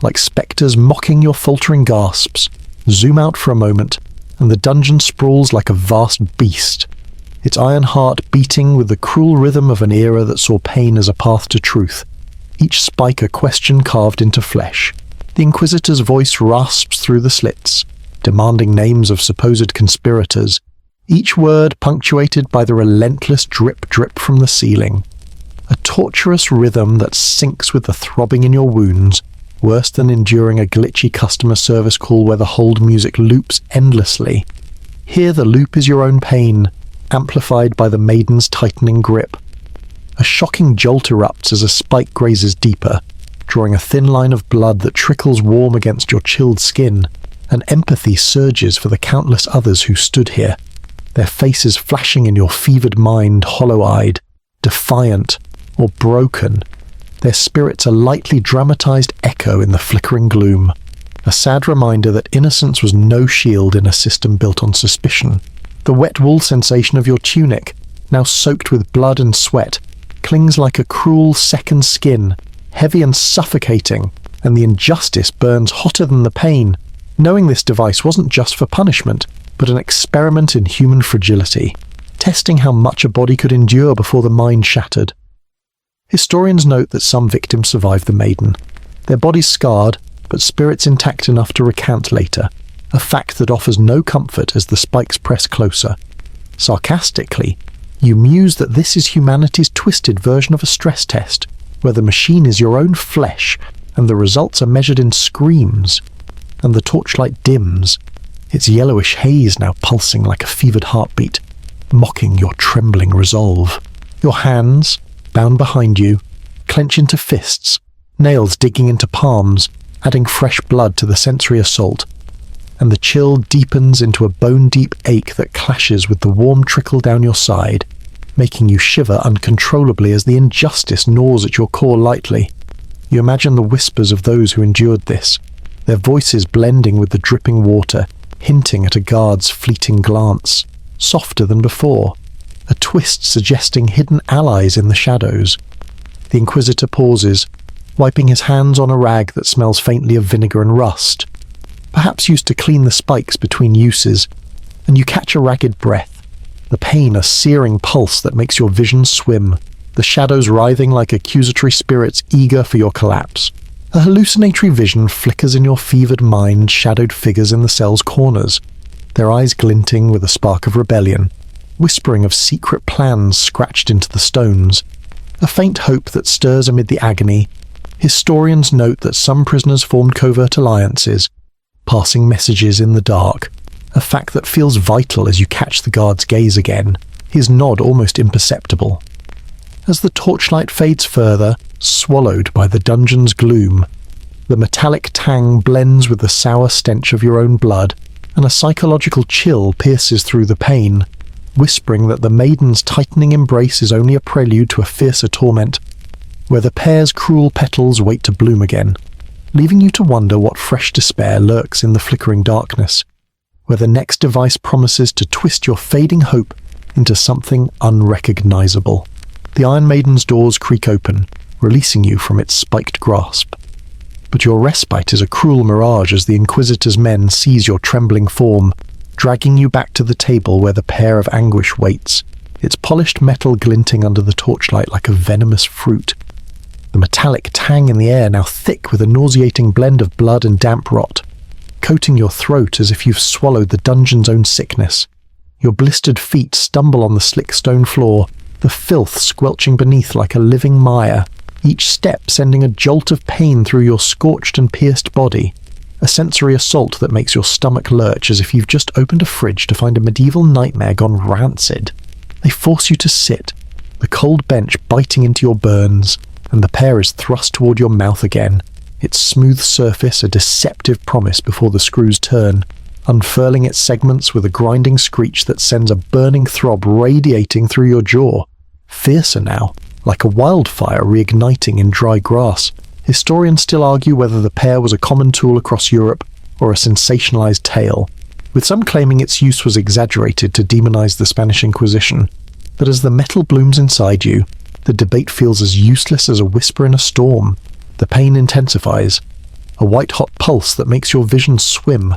like spectres mocking your faltering gasps. Zoom out for a moment, and the dungeon sprawls like a vast beast, its iron heart beating with the cruel rhythm of an era that saw pain as a path to truth, each spike a question carved into flesh. The Inquisitor's voice rasps through the slits, demanding names of supposed conspirators, each word punctuated by the relentless drip-drip from the ceiling. A torturous rhythm that sinks with the throbbing in your wounds, worse than enduring a glitchy customer service call where the hold music loops endlessly. Here the loop is your own pain, amplified by the maiden's tightening grip. A shocking jolt erupts as a spike grazes deeper, drawing a thin line of blood that trickles warm against your chilled skin, and empathy surges for the countless others who stood here, their faces flashing in your fevered mind, hollow-eyed, defiant, or broken, their spirits a lightly dramatized echo in the flickering gloom, a sad reminder that innocence was no shield in a system built on suspicion. The wet wool sensation of your tunic, now soaked with blood and sweat, clings like a cruel second skin, heavy and suffocating, and the injustice burns hotter than the pain. Knowing this device wasn't just for punishment, but an experiment in human fragility, testing how much a body could endure before the mind shattered. Historians note that some victims survived the Maiden, their bodies scarred, but spirits intact enough to recount later, a fact that offers no comfort as the spikes press closer. Sarcastically, you muse that this is humanity's twisted version of a stress test, where the machine is your own flesh, and the results are measured in screams. And the torchlight dims, its yellowish haze now pulsing like a fevered heartbeat, mocking your trembling resolve. Your hands, bound behind you, clench into fists, nails digging into palms, adding fresh blood to the sensory assault, and the chill deepens into a bone-deep ache that clashes with the warm trickle down your side, making you shiver uncontrollably as the injustice gnaws at your core lightly. You imagine the whispers of those who endured this, their voices blending with the dripping water, hinting at a guard's fleeting glance, softer than before, a twist suggesting hidden allies in the shadows. The Inquisitor pauses, wiping his hands on a rag that smells faintly of vinegar and rust, perhaps used to clean the spikes between uses, and you catch a ragged breath, the pain a searing pulse that makes your vision swim, the shadows writhing like accusatory spirits eager for your collapse. A hallucinatory vision flickers in your fevered mind, shadowed figures in the cell's corners, their eyes glinting with a spark of rebellion, whispering of secret plans scratched into the stones. A faint hope that stirs amid the agony. Historians note that some prisoners formed covert alliances, passing messages in the dark, a fact that feels vital as you catch the guard's gaze again, his nod almost imperceptible. As the torchlight fades further, swallowed by the dungeon's gloom, the metallic tang blends with the sour stench of your own blood, and a psychological chill pierces through the pain, whispering that the maiden's tightening embrace is only a prelude to a fiercer torment, where the pear's cruel petals wait to bloom again, leaving you to wonder what fresh despair lurks in the flickering darkness, where the next device promises to twist your fading hope into something unrecognizable. The Iron Maiden's doors creak open, releasing you from its spiked grasp. But your respite is a cruel mirage as the Inquisitor's men seize your trembling form, dragging you back to the table where the pear of anguish waits, its polished metal glinting under the torchlight like a venomous fruit. The metallic tang in the air now thick with a nauseating blend of blood and damp rot, coating your throat as if you've swallowed the dungeon's own sickness. Your blistered feet stumble on the slick stone floor, the filth squelching beneath like a living mire, each step sending a jolt of pain through your scorched and pierced body, a sensory assault that makes your stomach lurch as if you've just opened a fridge to find a medieval nightmare gone rancid. They force you to sit, the cold bench biting into your burns, and the pear is thrust toward your mouth again, its smooth surface a deceptive promise before the screws turn, unfurling its segments with a grinding screech that sends a burning throb radiating through your jaw. Fiercer now, like a wildfire reigniting in dry grass. Historians still argue whether the pear was a common tool across Europe or a sensationalized tale, with some claiming its use was exaggerated to demonize the Spanish Inquisition. But as the metal blooms inside you, the debate feels as useless as a whisper in a storm. The pain intensifies, a white-hot pulse that makes your vision swim,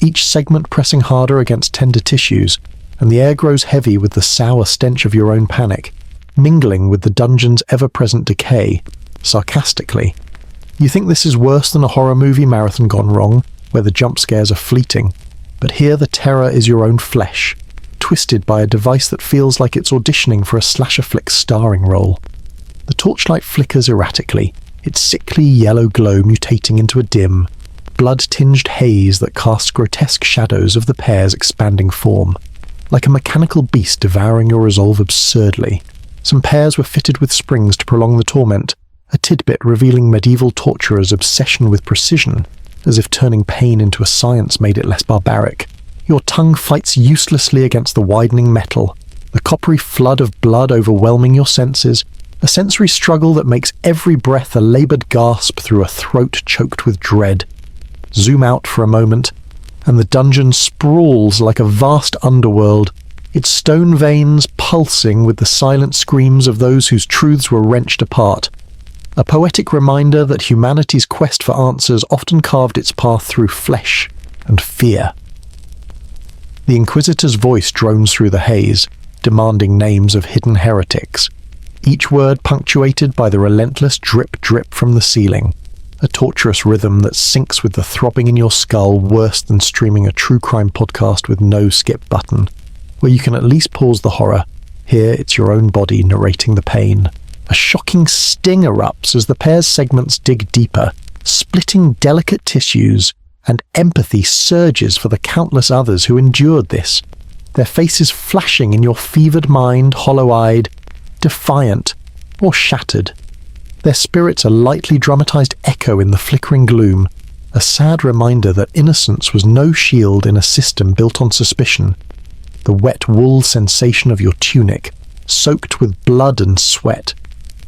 each segment pressing harder against tender tissues, and the air grows heavy with the sour stench of your own panic, mingling with the dungeon's ever-present decay. Sarcastically, you think this is worse than a horror movie marathon gone wrong, where the jump scares are fleeting, but here the terror is your own flesh, twisted by a device that feels like it's auditioning for a slasher flick starring role. The torchlight flickers erratically, its sickly yellow glow mutating into a dim, blood-tinged haze that casts grotesque shadows of the pear's expanding form, like a mechanical beast devouring your resolve absurdly. Some pears were fitted with springs to prolong the torment, a tidbit revealing medieval torturers' obsession with precision, as if turning pain into a science made it less barbaric. Your tongue fights uselessly against the widening metal, the coppery flood of blood overwhelming your senses, a sensory struggle that makes every breath a laboured gasp through a throat choked with dread. Zoom out for a moment, and the dungeon sprawls like a vast underworld, its stone veins pulsing with the silent screams of those whose truths were wrenched apart. A poetic reminder that humanity's quest for answers often carved its path through flesh and fear. The Inquisitor's voice drones through the haze, demanding names of hidden heretics, each word punctuated by the relentless drip-drip from the ceiling, a torturous rhythm that syncs with the throbbing in your skull worse than streaming a true crime podcast with no skip button, where you can at least pause the horror. Here it's your own body narrating the pain. A shocking sting erupts as the pear's segments dig deeper, splitting delicate tissues, and empathy surges for the countless others who endured this, their faces flashing in your fevered mind, hollow-eyed, defiant, or shattered. Their spirits a lightly dramatized echo in the flickering gloom, a sad reminder that innocence was no shield in a system built on suspicion. The wet wool sensation of your tunic, soaked with blood and sweat,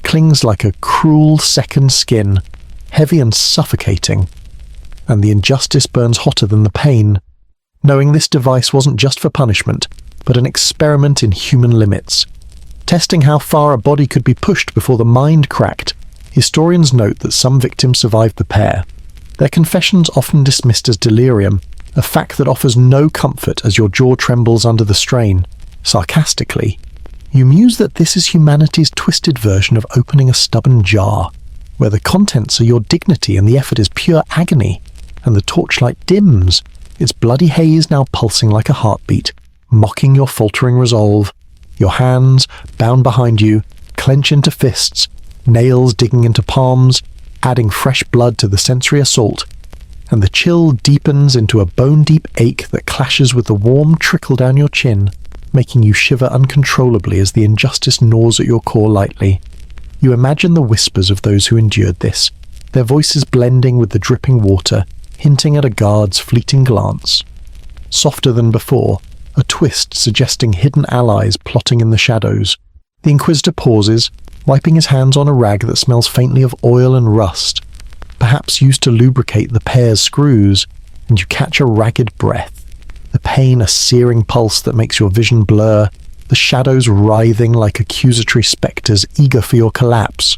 clings like a cruel second skin, heavy and suffocating. And the injustice burns hotter than the pain, knowing this device wasn't just for punishment, but an experiment in human limits. Testing how far a body could be pushed before the mind cracked, historians note that some victims survived the pair. Their confessions often dismissed as delirium, a fact that offers no comfort as your jaw trembles under the strain. Sarcastically, you muse that this is humanity's twisted version of opening a stubborn jar, where the contents are your dignity and the effort is pure agony, and the torchlight dims, its bloody haze now pulsing like a heartbeat, mocking your faltering resolve. Your hands, bound behind you, clench into fists, nails digging into palms, adding fresh blood to the sensory assault, and the chill deepens into a bone-deep ache that clashes with the warm trickle down your chin, making you shiver uncontrollably as the injustice gnaws at your core lightly. You imagine the whispers of those who endured this, their voices blending with the dripping water, hinting at a guard's fleeting glance. Softer than before, a twist suggesting hidden allies plotting in the shadows. The Inquisitor pauses, wiping his hands on a rag that smells faintly of oil and rust, perhaps used to lubricate the pair's screws, and you catch a ragged breath. The pain a searing pulse that makes your vision blur, the shadows writhing like accusatory spectres eager for your collapse.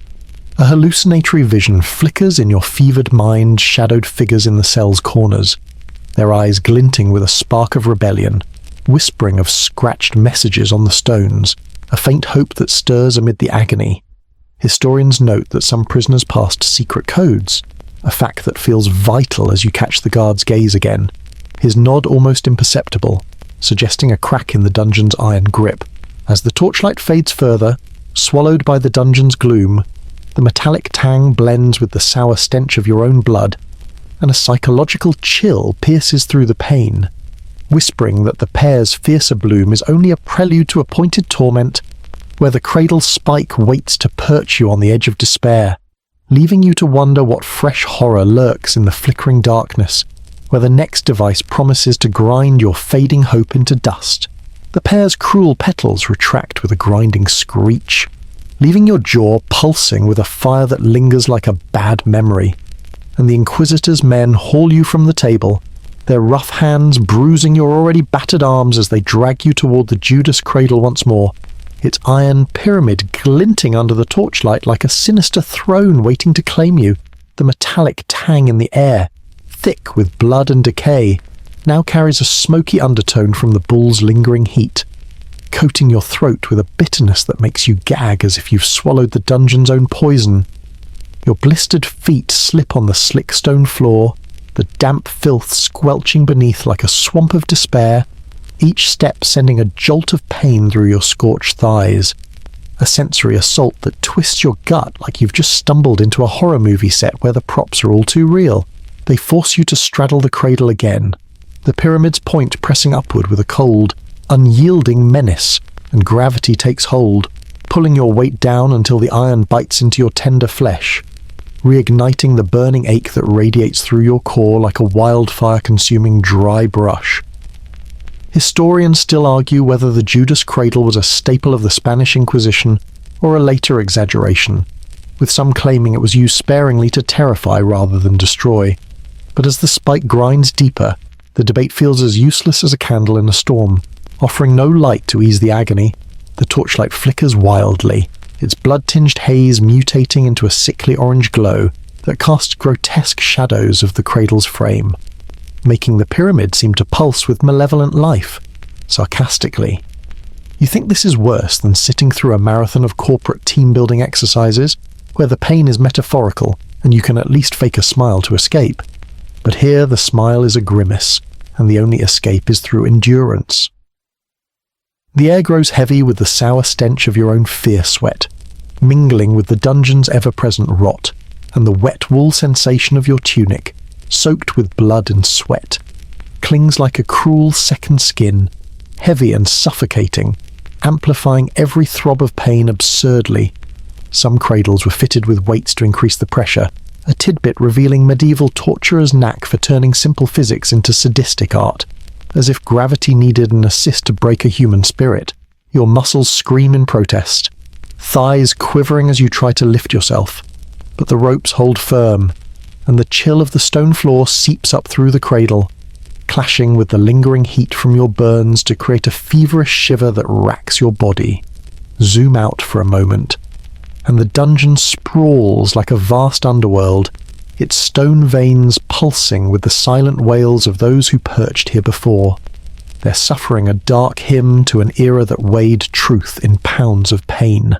A hallucinatory vision flickers in your fevered mind, shadowed figures in the cell's corners, their eyes glinting with a spark of rebellion, whispering of scratched messages on the stones, a faint hope that stirs amid the agony. Historians note that some prisoners passed secret codes, a fact that feels vital as you catch the guard's gaze again, his nod almost imperceptible, suggesting a crack in the dungeon's iron grip. As the torchlight fades further, swallowed by the dungeon's gloom, the metallic tang blends with the sour stench of your own blood, and a psychological chill pierces through the pain, whispering that the pair's fiercer bloom is only a prelude to appointed torment, where the cradle's spike waits to perch you on the edge of despair, leaving you to wonder what fresh horror lurks in the flickering darkness, where the next device promises to grind your fading hope into dust. The pair's cruel petals retract with a grinding screech, leaving your jaw pulsing with a fire that lingers like a bad memory, and the Inquisitor's men haul you from the table, their rough hands bruising your already battered arms as they drag you toward the Judas cradle once more, its iron pyramid glinting under the torchlight like a sinister throne waiting to claim you. The metallic tang in the air, thick with blood and decay, now carries a smoky undertone from the bull's lingering heat, coating your throat with a bitterness that makes you gag as if you've swallowed the dungeon's own poison. Your blistered feet slip on the slick stone floor, the damp filth squelching beneath like a swamp of despair, each step sending a jolt of pain through your scorched thighs. A sensory assault that twists your gut like you've just stumbled into a horror movie set where the props are all too real. They force you to straddle the cradle again, the pyramid's point pressing upward with a cold, unyielding menace, and gravity takes hold, pulling your weight down until the iron bites into your tender flesh, reigniting the burning ache that radiates through your core like a wildfire-consuming dry brush. Historians still argue whether the Judas cradle was a staple of the Spanish Inquisition or a later exaggeration, with some claiming it was used sparingly to terrify rather than destroy. But as the spike grinds deeper, the debate feels as useless as a candle in a storm, offering no light to ease the agony. The torchlight flickers wildly, its blood-tinged haze mutating into a sickly orange glow that casts grotesque shadows of the cradle's frame, making the pyramid seem to pulse with malevolent life. Sarcastically, you think this is worse than sitting through a marathon of corporate team-building exercises, where the pain is metaphorical and you can at least fake a smile to escape. But here the smile is a grimace, and the only escape is through endurance. The air grows heavy with the sour stench of your own fear sweat, mingling with the dungeon's ever-present rot, and the wet wool sensation of your tunic, soaked with blood and sweat, clings like a cruel second skin, heavy and suffocating, amplifying every throb of pain absurdly. Some cradles were fitted with weights to increase the pressure, a tidbit revealing medieval torturers' knack for turning simple physics into sadistic art. As if gravity needed an assist to break a human spirit, your muscles scream in protest, thighs quivering as you try to lift yourself. But the ropes hold firm, and the chill of the stone floor seeps up through the cradle, clashing with the lingering heat from your burns to create a feverish shiver that racks your body. Zoom out for a moment, and the dungeon sprawls like a vast underworld, its stone veins pulsing with the silent wails of those who perched here before, their suffering a dark hymn to an era that weighed truth in pounds of pain.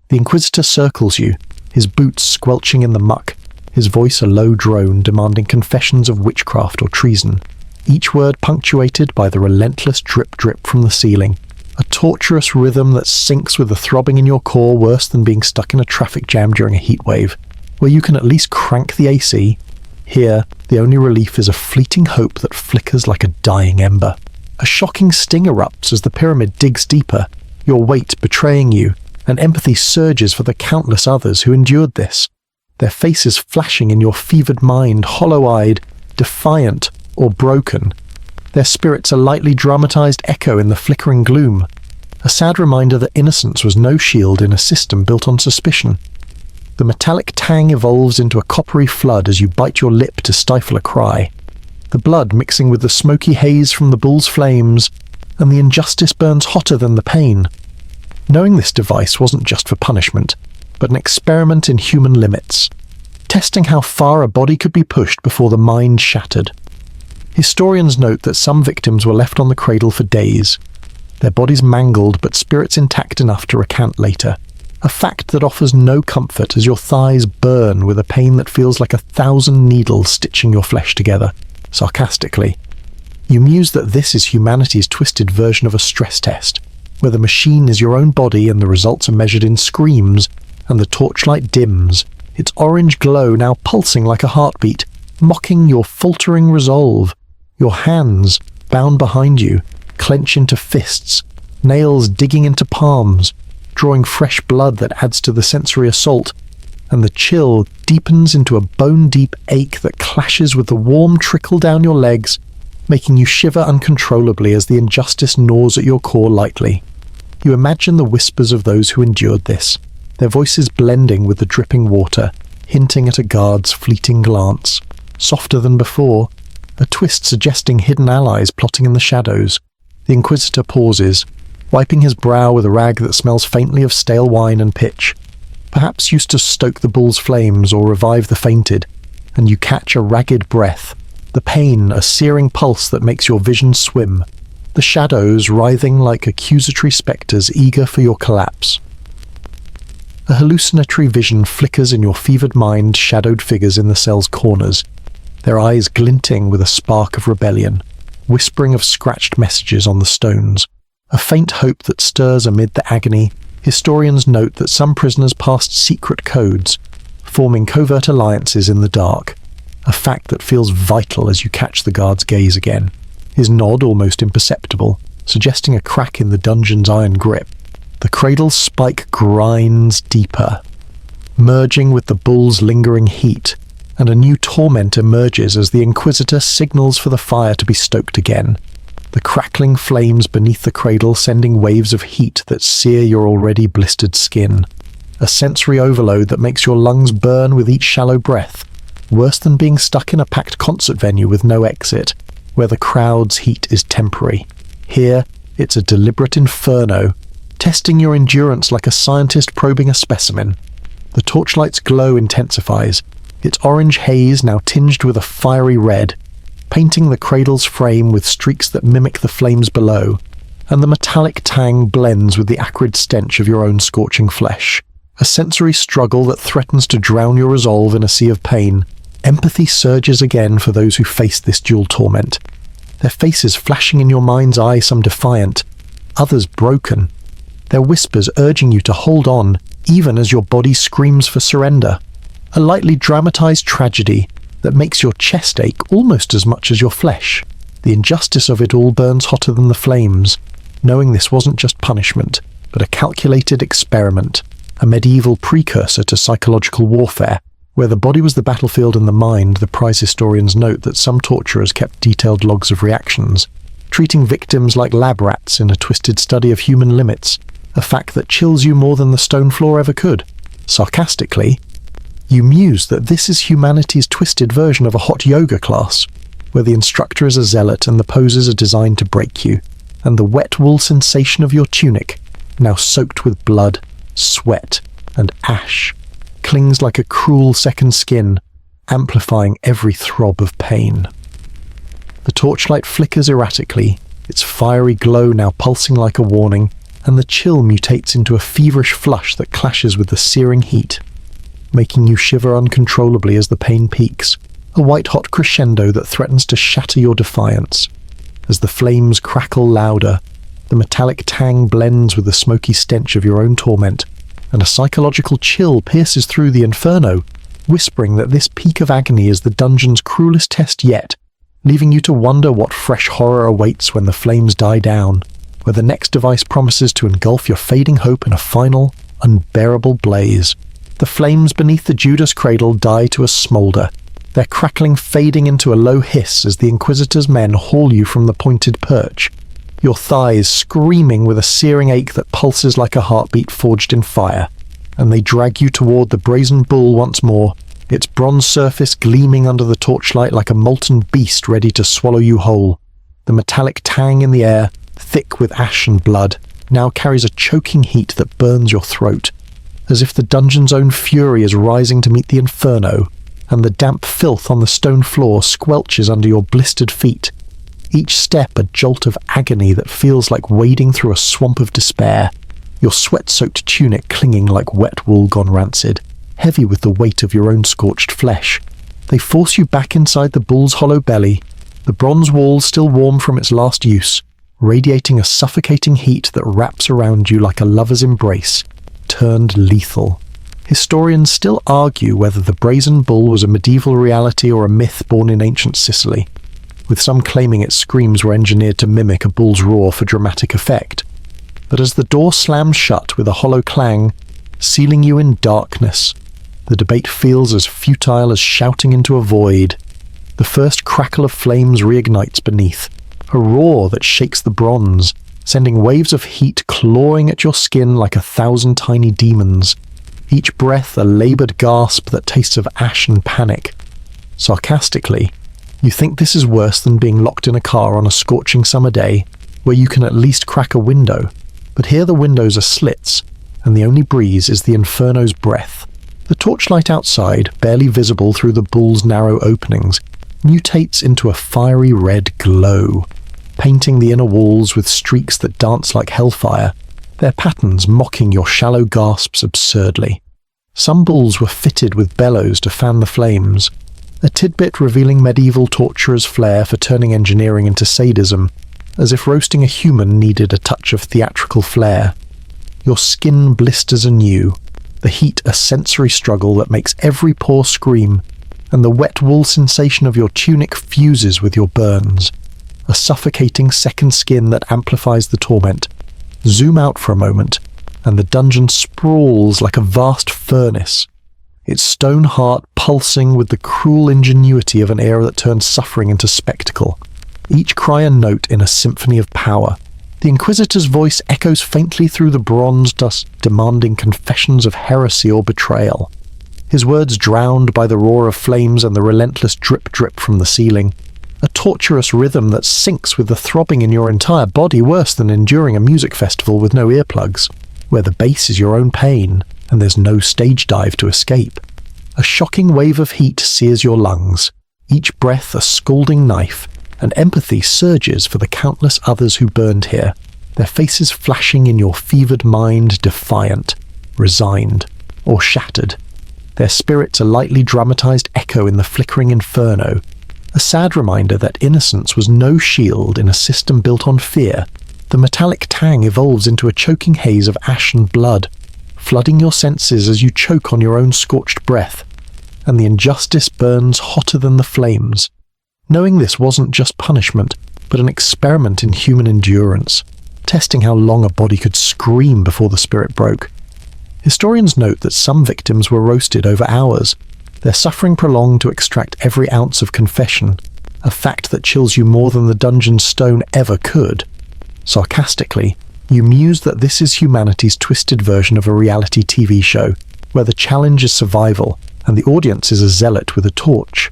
The Inquisitor circles you, his boots squelching in the muck, his voice a low drone demanding confessions of witchcraft or treason, each word punctuated by the relentless drip-drip from the ceiling, a torturous rhythm that sinks with the throbbing in your core worse than being stuck in a traffic jam during a heatwave. Where you can at least crank the AC, here the only relief is a fleeting hope that flickers like a dying ember. A shocking sting erupts as the pyramid digs deeper, your weight betraying you, and empathy surges for the countless others who endured this, their faces flashing in your fevered mind, hollow-eyed, defiant, or broken, their spirits a lightly dramatized echo in the flickering gloom, a sad reminder that innocence was no shield in a system built on suspicion. The metallic tang evolves into a coppery flood as you bite your lip to stifle a cry, the blood mixing with the smoky haze from the bull's flames, and the injustice burns hotter than the pain. Knowing this device wasn't just for punishment, but an experiment in human limits, testing how far a body could be pushed before the mind shattered. Historians note that some victims were left on the cradle for days, their bodies mangled but spirits intact enough to recant later, a fact that offers no comfort as your thighs burn with a pain that feels like 1,000 needles stitching your flesh together. Sarcastically, you muse that this is humanity's twisted version of a stress test, where the machine is your own body and the results are measured in screams, and the torchlight dims, its orange glow now pulsing like a heartbeat, mocking your faltering resolve. Your hands, bound behind you, clench into fists, nails digging into palms, drawing fresh blood that adds to the sensory assault, and the chill deepens into a bone-deep ache that clashes with the warm trickle down your legs, making you shiver uncontrollably as the injustice gnaws at your core lightly. You imagine the whispers of those who endured this, their voices blending with the dripping water, hinting at a guard's fleeting glance. Softer than before, a twist suggesting hidden allies plotting in the shadows. The Inquisitor pauses, wiping his brow with a rag that smells faintly of stale wine and pitch, perhaps used to stoke the bull's flames or revive the fainted, and you catch a ragged breath, the pain a searing pulse that makes your vision swim, the shadows writhing like accusatory spectres eager for your collapse. A hallucinatory vision flickers in your fevered mind, shadowed figures in the cell's corners, their eyes glinting with a spark of rebellion, whispering of scratched messages on the stones. A faint hope that stirs amid the agony. Historians note that some prisoners passed secret codes, forming covert alliances in the dark, a fact that feels vital as you catch the guard's gaze again, his nod almost imperceptible, suggesting a crack in the dungeon's iron grip. The cradle's spike grinds deeper, merging with the bull's lingering heat, and a new torment emerges as the Inquisitor signals for the fire to be stoked again, the crackling flames beneath the cradle sending waves of heat that sear your already blistered skin, a sensory overload that makes your lungs burn with each shallow breath, worse than being stuck in a packed concert venue with no exit, where the crowd's heat is temporary. Here, it's a deliberate inferno, testing your endurance like a scientist probing a specimen. The torchlight's glow intensifies, its orange haze now tinged with a fiery red, painting the cradle's frame with streaks that mimic the flames below, and the metallic tang blends with the acrid stench of your own scorching flesh. A sensory struggle that threatens to drown your resolve in a sea of pain. Empathy surges again for those who face this dual torment, their faces flashing in your mind's eye, some defiant, others broken, their whispers urging you to hold on, even as your body screams for surrender. A lightly dramatized tragedy that makes your chest ache almost as much as your flesh. The injustice of it all burns hotter than the flames, knowing this wasn't just punishment, but a calculated experiment, a medieval precursor to psychological warfare. Where the body was the battlefield and the mind, the prize historians note that some torturers kept detailed logs of reactions, treating victims like lab rats in a twisted study of human limits, a fact that chills you more than the stone floor ever could. Sarcastically, you muse that this is humanity's twisted version of a hot yoga class, where the instructor is a zealot and the poses are designed to break you, and the wet wool sensation of your tunic, now soaked with blood, sweat, and ash, clings like a cruel second skin, amplifying every throb of pain. The torchlight flickers erratically, its fiery glow now pulsing like a warning, and the chill mutates into a feverish flush that clashes with the searing heat, making you shiver uncontrollably as the pain peaks, a white-hot crescendo that threatens to shatter your defiance. As the flames crackle louder, the metallic tang blends with the smoky stench of your own torment, and a psychological chill pierces through the inferno, whispering that this peak of agony is the dungeon's cruelest test yet, leaving you to wonder what fresh horror awaits when the flames die down, where the next device promises to engulf your fading hope in a final, unbearable blaze. The flames beneath the Judas cradle die to a smoulder, their crackling fading into a low hiss as the Inquisitor's men haul you from the pointed perch, your thighs screaming with a searing ache that pulses like a heartbeat forged in fire, and they drag you toward the brazen bull once more, its bronze surface gleaming under the torchlight like a molten beast ready to swallow you whole. The metallic tang in the air, thick with ash and blood, now carries a choking heat that burns your throat, as if the dungeon's own fury is rising to meet the inferno, and the damp filth on the stone floor squelches under your blistered feet, each step a jolt of agony that feels like wading through a swamp of despair, your sweat-soaked tunic clinging like wet wool gone rancid, heavy with the weight of your own scorched flesh. They force you back inside the bull's hollow belly, the bronze wall still warm from its last use, radiating a suffocating heat that wraps around you like a lover's embrace, turned lethal. Historians still argue whether the brazen bull was a medieval reality or a myth born in ancient Sicily, with some claiming its screams were engineered to mimic a bull's roar for dramatic effect. But as the door slams shut with a hollow clang, sealing you in darkness, the debate feels as futile as shouting into a void. The first crackle of flames reignites beneath, a roar that shakes the bronze, sending waves of heat clawing at your skin like 1,000 tiny demons, each breath a laboured gasp that tastes of ash and panic. Sarcastically, you think this is worse than being locked in a car on a scorching summer day, where you can at least crack a window, but here the windows are slits, and the only breeze is the inferno's breath. The torchlight outside, barely visible through the bull's narrow openings, mutates into a fiery red glow, painting the inner walls with streaks that dance like hellfire, their patterns mocking your shallow gasps absurdly. Some bulls were fitted with bellows to fan the flames, a tidbit revealing medieval torturers' flair for turning engineering into sadism, as if roasting a human needed a touch of theatrical flair. Your skin blisters anew, the heat a sensory struggle that makes every pore scream, and the wet wool sensation of your tunic fuses with your burns, a suffocating second skin that amplifies the torment. Zoom out for a moment, and the dungeon sprawls like a vast furnace, its stone heart pulsing with the cruel ingenuity of an era that turned suffering into spectacle, each cry and note in a symphony of power. The Inquisitor's voice echoes faintly through the bronze dust, demanding confessions of heresy or betrayal, his words drowned by the roar of flames and the relentless drip-drip from the ceiling, a torturous rhythm that syncs with the throbbing in your entire body worse than enduring a music festival with no earplugs, where the bass is your own pain, and there's no stage dive to escape. A shocking wave of heat sears your lungs, each breath a scalding knife, and empathy surges for the countless others who burned here, their faces flashing in your fevered mind defiant, resigned, or shattered, their spirits a lightly dramatized echo in the flickering inferno, a sad reminder that innocence was no shield in a system built on fear. The metallic tang evolves into a choking haze of ash and blood, flooding your senses as you choke on your own scorched breath, and the injustice burns hotter than the flames. Knowing this wasn't just punishment, but an experiment in human endurance, testing how long a body could scream before the spirit broke. Historians note that some victims were roasted over hours, their suffering prolonged to extract every ounce of confession, a fact that chills you more than the dungeon's stone ever could. Sarcastically, you muse that this is humanity's twisted version of a reality TV show, where the challenge is survival, and the audience is a zealot with a torch.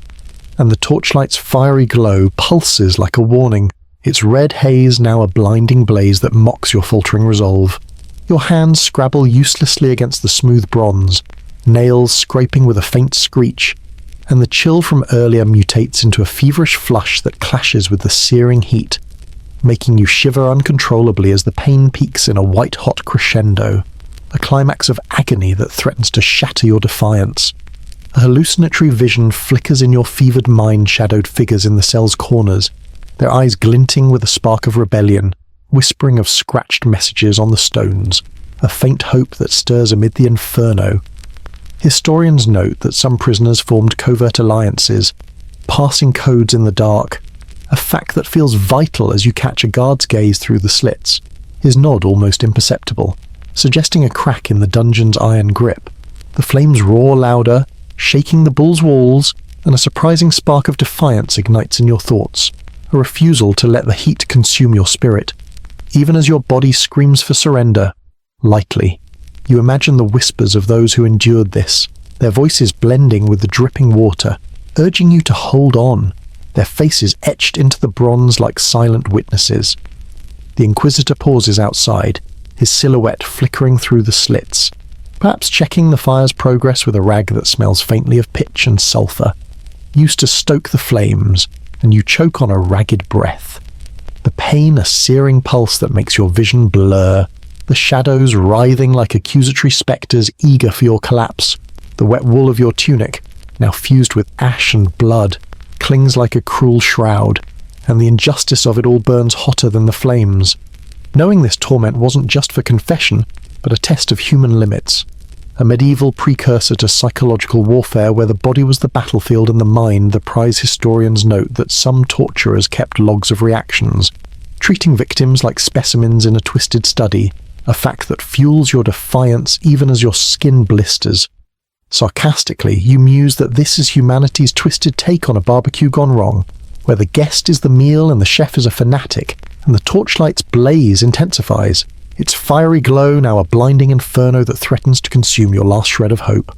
And the torchlight's fiery glow pulses like a warning, its red haze now a blinding blaze that mocks your faltering resolve. Your hands scrabble uselessly against the smooth bronze, nails scraping with a faint screech, and the chill from earlier mutates into a feverish flush that clashes with the searing heat, making you shiver uncontrollably as the pain peaks in a white-hot crescendo, a climax of agony that threatens to shatter your defiance. A hallucinatory vision flickers in your fevered mind shadowed figures in the cell's corners, their eyes glinting with a spark of rebellion, whispering of scratched messages on the stones, a faint hope that stirs amid the inferno. Historians note that some prisoners formed covert alliances, passing codes in the dark, a fact that feels vital as you catch a guard's gaze through the slits, his nod almost imperceptible, suggesting a crack in the dungeon's iron grip. The flames roar louder, shaking the bull's walls, and a surprising spark of defiance ignites in your thoughts, a refusal to let the heat consume your spirit. Even as your body screams for surrender, lightly, you imagine the whispers of those who endured this, their voices blending with the dripping water, urging you to hold on, their faces etched into the bronze like silent witnesses. The Inquisitor pauses outside, his silhouette flickering through the slits, perhaps checking the fire's progress with a rag that smells faintly of pitch and sulphur. Used to stoke the flames, and you choke on a ragged breath. The pain a searing pulse that makes your vision blur, the shadows writhing like accusatory spectres eager for your collapse. The wet wool of your tunic, now fused with ash and blood, clings like a cruel shroud, and the injustice of it all burns hotter than the flames. Knowing this torment wasn't just for confession, but a test of human limits, a medieval precursor to psychological warfare where the body was the battlefield and the mind, the prize historians note that some torturers kept logs of reactions, treating victims like specimens in a twisted study, a fact that fuels your defiance even as your skin blisters. Sarcastically, you muse that this is humanity's twisted take on a barbecue gone wrong, where the guest is the meal and the chef is a fanatic, and the torchlight's blaze intensifies, its fiery glow now a blinding inferno that threatens to consume your last shred of hope.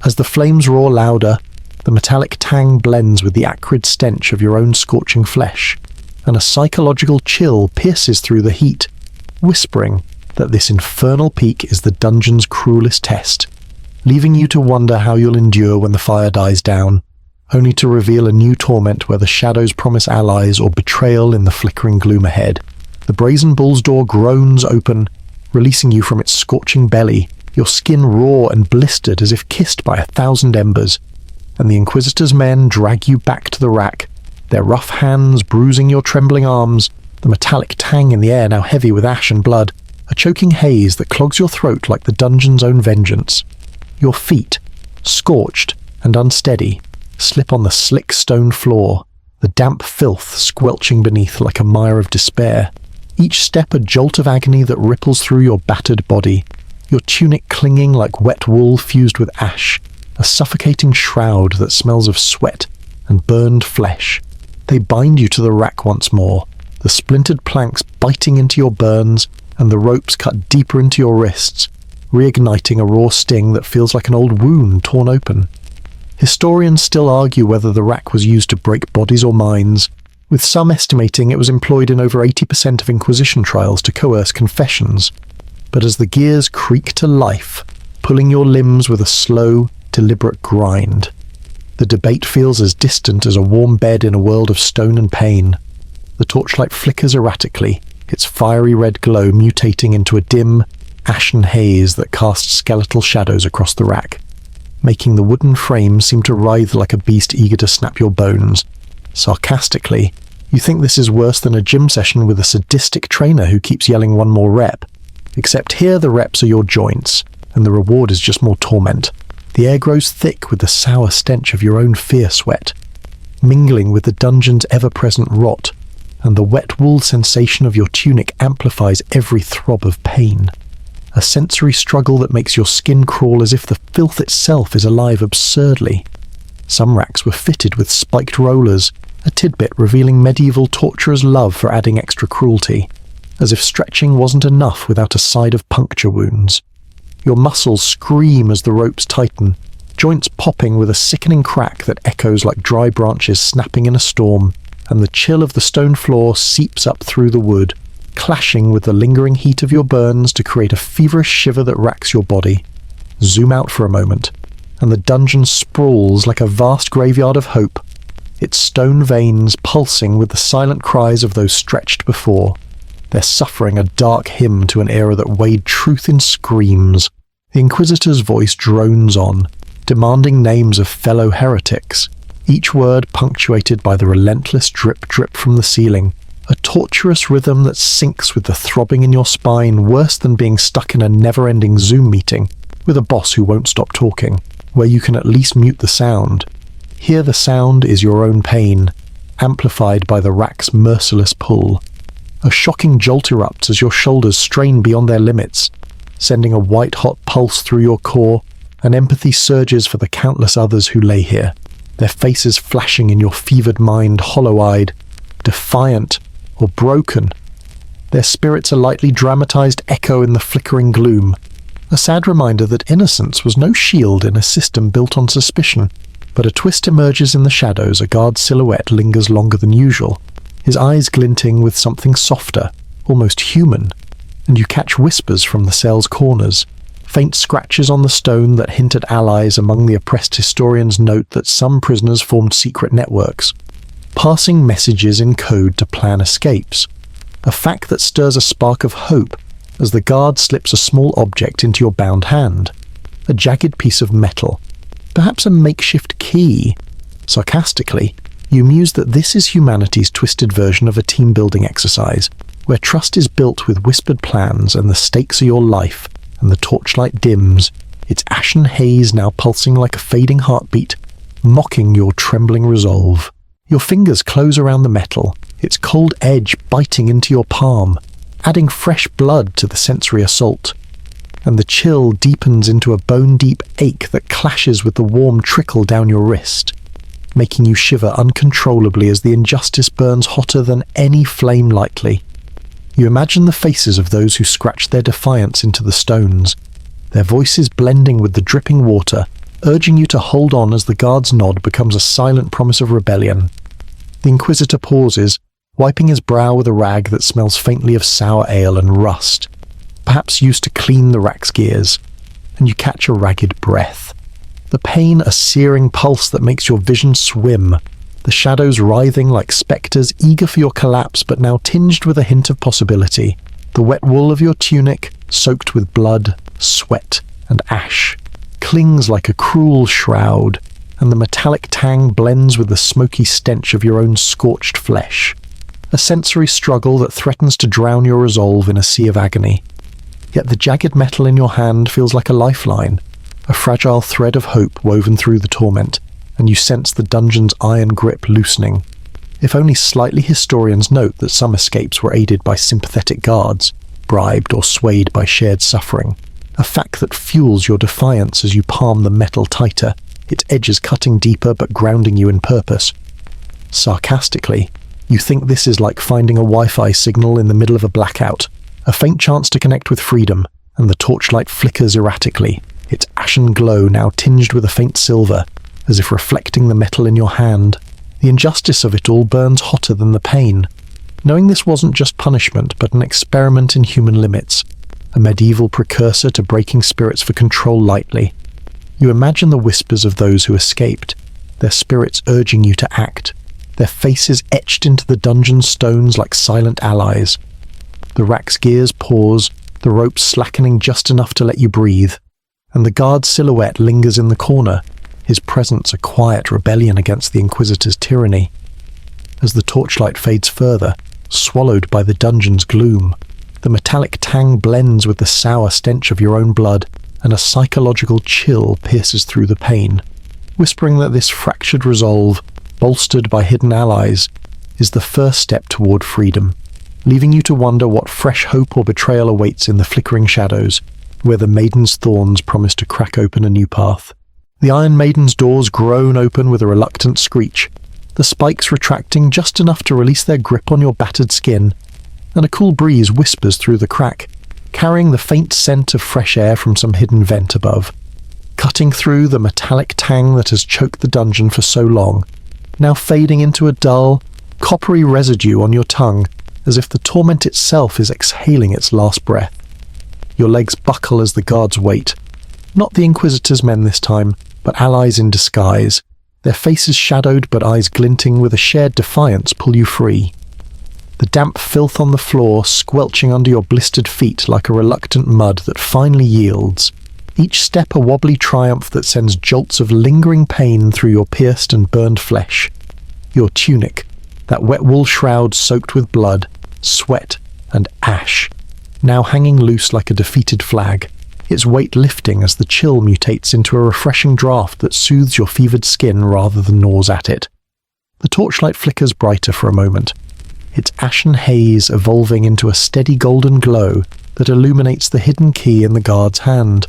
As the flames roar louder, the metallic tang blends with the acrid stench of your own scorching flesh, and a psychological chill pierces through the heat, whispering that this infernal peak is the dungeon's cruelest test, leaving you to wonder how you'll endure when the fire dies down, only to reveal a new torment where the shadows promise allies or betrayal in the flickering gloom ahead. The brazen bull's door groans open, releasing you from its scorching belly, your skin raw and blistered as if kissed by 1,000 embers, and the Inquisitor's men drag you back to the rack, their rough hands bruising your trembling arms, the metallic tang in the air now heavy with ash and blood, a choking haze that clogs your throat like the dungeon's own vengeance. Your feet, scorched and unsteady, slip on the slick stone floor, the damp filth squelching beneath like a mire of despair. Each step a jolt of agony that ripples through your battered body, your tunic clinging like wet wool fused with ash, a suffocating shroud that smells of sweat and burned flesh. They bind you to the rack once more, the splintered planks biting into your burns and the ropes cut deeper into your wrists, reigniting a raw sting that feels like an old wound torn open. Historians still argue whether the rack was used to break bodies or minds, with some estimating it was employed in over 80% of Inquisition trials to coerce confessions. But as the gears creak to life, pulling your limbs with a slow, deliberate grind, the debate feels as distant as a warm bed in a world of stone and pain. The torchlight flickers erratically, its fiery red glow mutating into a dim, ashen haze that casts skeletal shadows across the rack, making the wooden frame seem to writhe like a beast eager to snap your bones. Sarcastically, you think this is worse than a gym session with a sadistic trainer who keeps yelling one more rep. Except here the reps are your joints, and the reward is just more torment. The air grows thick with the sour stench of your own fear sweat, mingling with the dungeon's ever-present rot, and the wet wool sensation of your tunic amplifies every throb of pain. a sensory struggle that makes your skin crawl as if the filth itself is alive absurdly. Some racks were fitted with spiked rollers, a tidbit revealing medieval torturers' love for adding extra cruelty, as if stretching wasn't enough without a side of puncture wounds. Your muscles scream as the ropes tighten, joints popping with a sickening crack that echoes like dry branches snapping in a storm, and the chill of the stone floor seeps up through the wood, clashing with the lingering heat of your burns to create a feverish shiver that racks your body. Zoom out for a moment, and the dungeon sprawls like a vast graveyard of hope, its stone veins pulsing with the silent cries of those stretched before, their suffering a dark hymn to an era that weighed truth in screams. The Inquisitor's voice drones on, demanding names of fellow heretics, each word punctuated by the relentless drip-drip from the ceiling, a torturous rhythm that syncs with the throbbing in your spine, worse than being stuck in a never-ending Zoom meeting with a boss who won't stop talking, where you can at least mute the sound. Here the sound is your own pain, amplified by the rack's merciless pull. A shocking jolt erupts as your shoulders strain beyond their limits, sending a white-hot pulse through your core, and empathy surges for the countless others who lay here, their faces flashing in your fevered mind, hollow-eyed, defiant, or broken. Their spirits a lightly dramatized echo in the flickering gloom, a sad reminder that innocence was no shield in a system built on suspicion. But a twist emerges in the shadows, a guard's silhouette lingers longer than usual, his eyes glinting with something softer, almost human, and you catch whispers from the cell's corners, faint scratches on the stone that hint at allies among the oppressed historians note that some prisoners formed secret networks, passing messages in code to plan escapes, a fact that stirs a spark of hope as the guard slips a small object into your bound hand, a jagged piece of metal, perhaps a makeshift key. Sarcastically, you muse that this is humanity's twisted version of a team-building exercise, where trust is built with whispered plans and the stakes are your life, and the torchlight dims, its ashen haze now pulsing like a fading heartbeat, mocking your trembling resolve. Your fingers close around the metal, its cold edge biting into your palm, adding fresh blood to the sensory assault, and the chill deepens into a bone-deep ache that clashes with the warm trickle down your wrist, making you shiver uncontrollably as the injustice burns hotter than any flame lightly. You imagine the faces of those who scratched their defiance into the stones, their voices blending with the dripping water, urging you to hold on as the guard's nod becomes a silent promise of rebellion. The Inquisitor pauses, wiping his brow with a rag that smells faintly of sour ale and rust, perhaps used to clean the rack's gears, and you catch a ragged breath. The pain a searing pulse that makes your vision swim, the shadows writhing like spectres eager for your collapse but now tinged with a hint of possibility, the wet wool of your tunic, soaked with blood, sweat, and ash, clings like a cruel shroud, and the metallic tang blends with the smoky stench of your own scorched flesh. A sensory struggle that threatens to drown your resolve in a sea of agony. Yet the jagged metal in your hand feels like a lifeline, a fragile thread of hope woven through the torment, and you sense the dungeon's iron grip loosening. If only slightly historians note that some escapes were aided by sympathetic guards, bribed or swayed by shared suffering, a fact that fuels your defiance as you palm the metal tighter, its edges cutting deeper but grounding you in purpose. Sarcastically, you think this is like finding a Wi-Fi signal in the middle of a blackout, a faint chance to connect with freedom, and the torchlight flickers erratically, its ashen glow now tinged with a faint silver, as if reflecting the metal in your hand. The injustice of it all burns hotter than the pain. Knowing this wasn't just punishment, but an experiment in human limits, a medieval precursor to breaking spirits for control lightly, you imagine the whispers of those who escaped, their spirits urging you to act, their faces etched into the dungeon's stones like silent allies. The rack's gears pause, the ropes slackening just enough to let you breathe, and the guard's silhouette lingers in the corner, his presence a quiet rebellion against the Inquisitor's tyranny. As the torchlight fades further, swallowed by the dungeon's gloom, the metallic tang blends with the sour stench of your own blood, and a psychological chill pierces through the pain, whispering that this fractured resolve, bolstered by hidden allies, is the first step toward freedom, leaving you to wonder what fresh hope or betrayal awaits in the flickering shadows, where the maiden's thorns promise to crack open a new path. The Iron Maiden's doors groan open with a reluctant screech, the spikes retracting just enough to release their grip on your battered skin, and a cool breeze whispers through the crack, carrying the faint scent of fresh air from some hidden vent above, cutting through the metallic tang that has choked the dungeon for so long, now fading into a dull, coppery residue on your tongue, as if the torment itself is exhaling its last breath. Your legs buckle as the guards wait. Not the Inquisitor's men this time, but allies in disguise, their faces shadowed but eyes glinting with a shared defiance pull you free. The damp filth on the floor squelching under your blistered feet like a reluctant mud that finally yields, each step a wobbly triumph that sends jolts of lingering pain through your pierced and burned flesh. Your tunic, that wet wool shroud soaked with blood, sweat, and ash, now hanging loose like a defeated flag, its weight lifting as the chill mutates into a refreshing draft that soothes your fevered skin rather than gnaws at it. The torchlight flickers brighter for a moment, its ashen haze evolving into a steady golden glow that illuminates the hidden key in the guard's hand.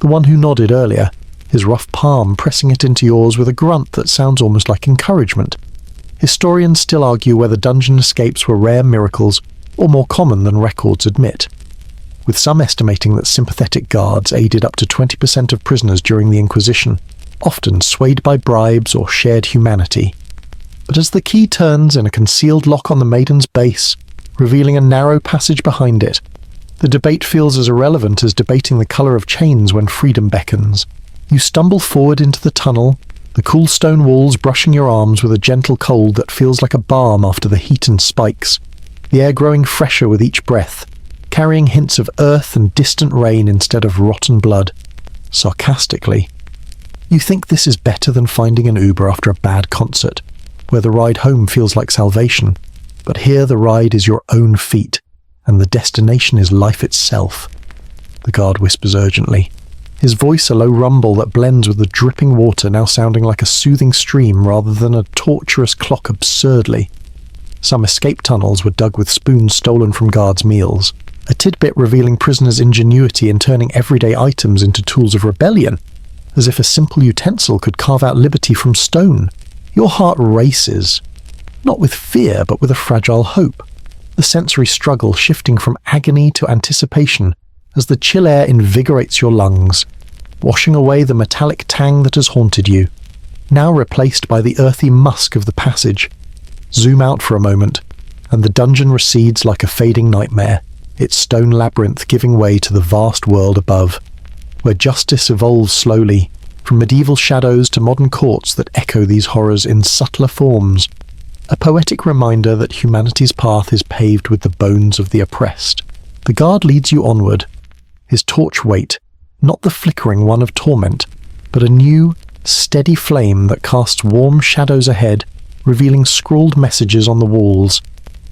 The one who nodded earlier, his rough palm pressing it into yours with a grunt that sounds almost like encouragement. Historians still argue whether dungeon escapes were rare miracles or more common than records admit, with some estimating that sympathetic guards aided up to 20% of prisoners during the Inquisition, often swayed by bribes or shared humanity. But as the key turns in a concealed lock on the maiden's base, revealing a narrow passage behind it, the debate feels as irrelevant as debating the colour of chains when freedom beckons. You stumble forward into the tunnel, the cool stone walls brushing your arms with a gentle cold that feels like a balm after the heat and spikes, the air growing fresher with each breath, carrying hints of earth and distant rain instead of rotten blood. Sarcastically, you think this is better than finding an Uber after a bad concert, where the ride home feels like salvation, but here the ride is your own feet, and the destination is life itself. The guard whispers urgently, his voice a low rumble that blends with the dripping water now sounding like a soothing stream rather than a torturous clock absurdly. Some escape tunnels were dug with spoons stolen from guards' meals, a tidbit revealing prisoners' ingenuity in turning everyday items into tools of rebellion, as if a simple utensil could carve out liberty from stone. Your heart races, not with fear but with a fragile hope, the sensory struggle shifting from agony to anticipation as the chill air invigorates your lungs, washing away the metallic tang that has haunted you, now replaced by the earthy musk of the passage. Zoom out for a moment, and the dungeon recedes like a fading nightmare, its stone labyrinth giving way to the vast world above, where justice evolves slowly, from medieval shadows to modern courts that echo these horrors in subtler forms, a poetic reminder that humanity's path is paved with the bones of the oppressed. The guard leads you onward, his torch weight, not the flickering one of torment, but a new, steady flame that casts warm shadows ahead, revealing scrawled messages on the walls,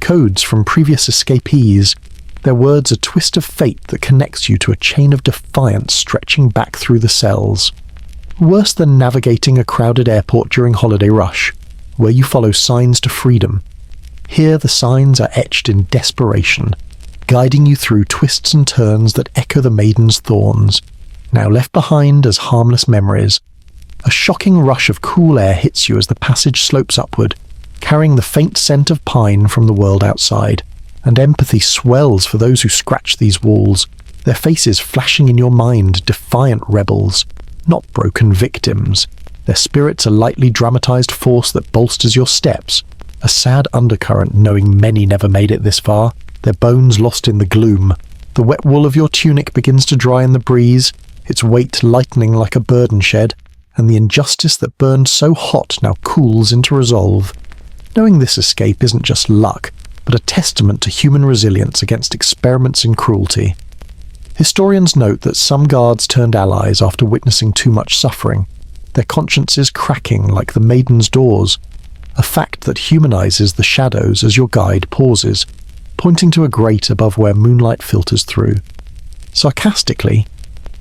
codes from previous escapees, their words a twist of fate that connects you to a chain of defiance stretching back through the cells. Worse than navigating a crowded airport during holiday rush, where you follow signs to freedom. Here the signs are etched in desperation, guiding you through twists and turns that echo the maiden's thorns, now left behind as harmless memories. A shocking rush of cool air hits you as the passage slopes upward, carrying the faint scent of pine from the world outside, and empathy swells for those who scratch these walls, their faces flashing in your mind, defiant rebels, not broken victims, their spirits a lightly dramatized force that bolsters your steps, a sad undercurrent knowing many never made it this far, their bones lost in the gloom. The wet wool of your tunic begins to dry in the breeze, its weight lightening like a burden shed, and the injustice that burned so hot now cools into resolve. Knowing this escape isn't just luck, but a testament to human resilience against experiments in cruelty. Historians note that some guards turned allies after witnessing too much suffering, their consciences cracking like the maiden's doors, a fact that humanizes the shadows as your guide pauses, pointing to a grate above where moonlight filters through. Sarcastically,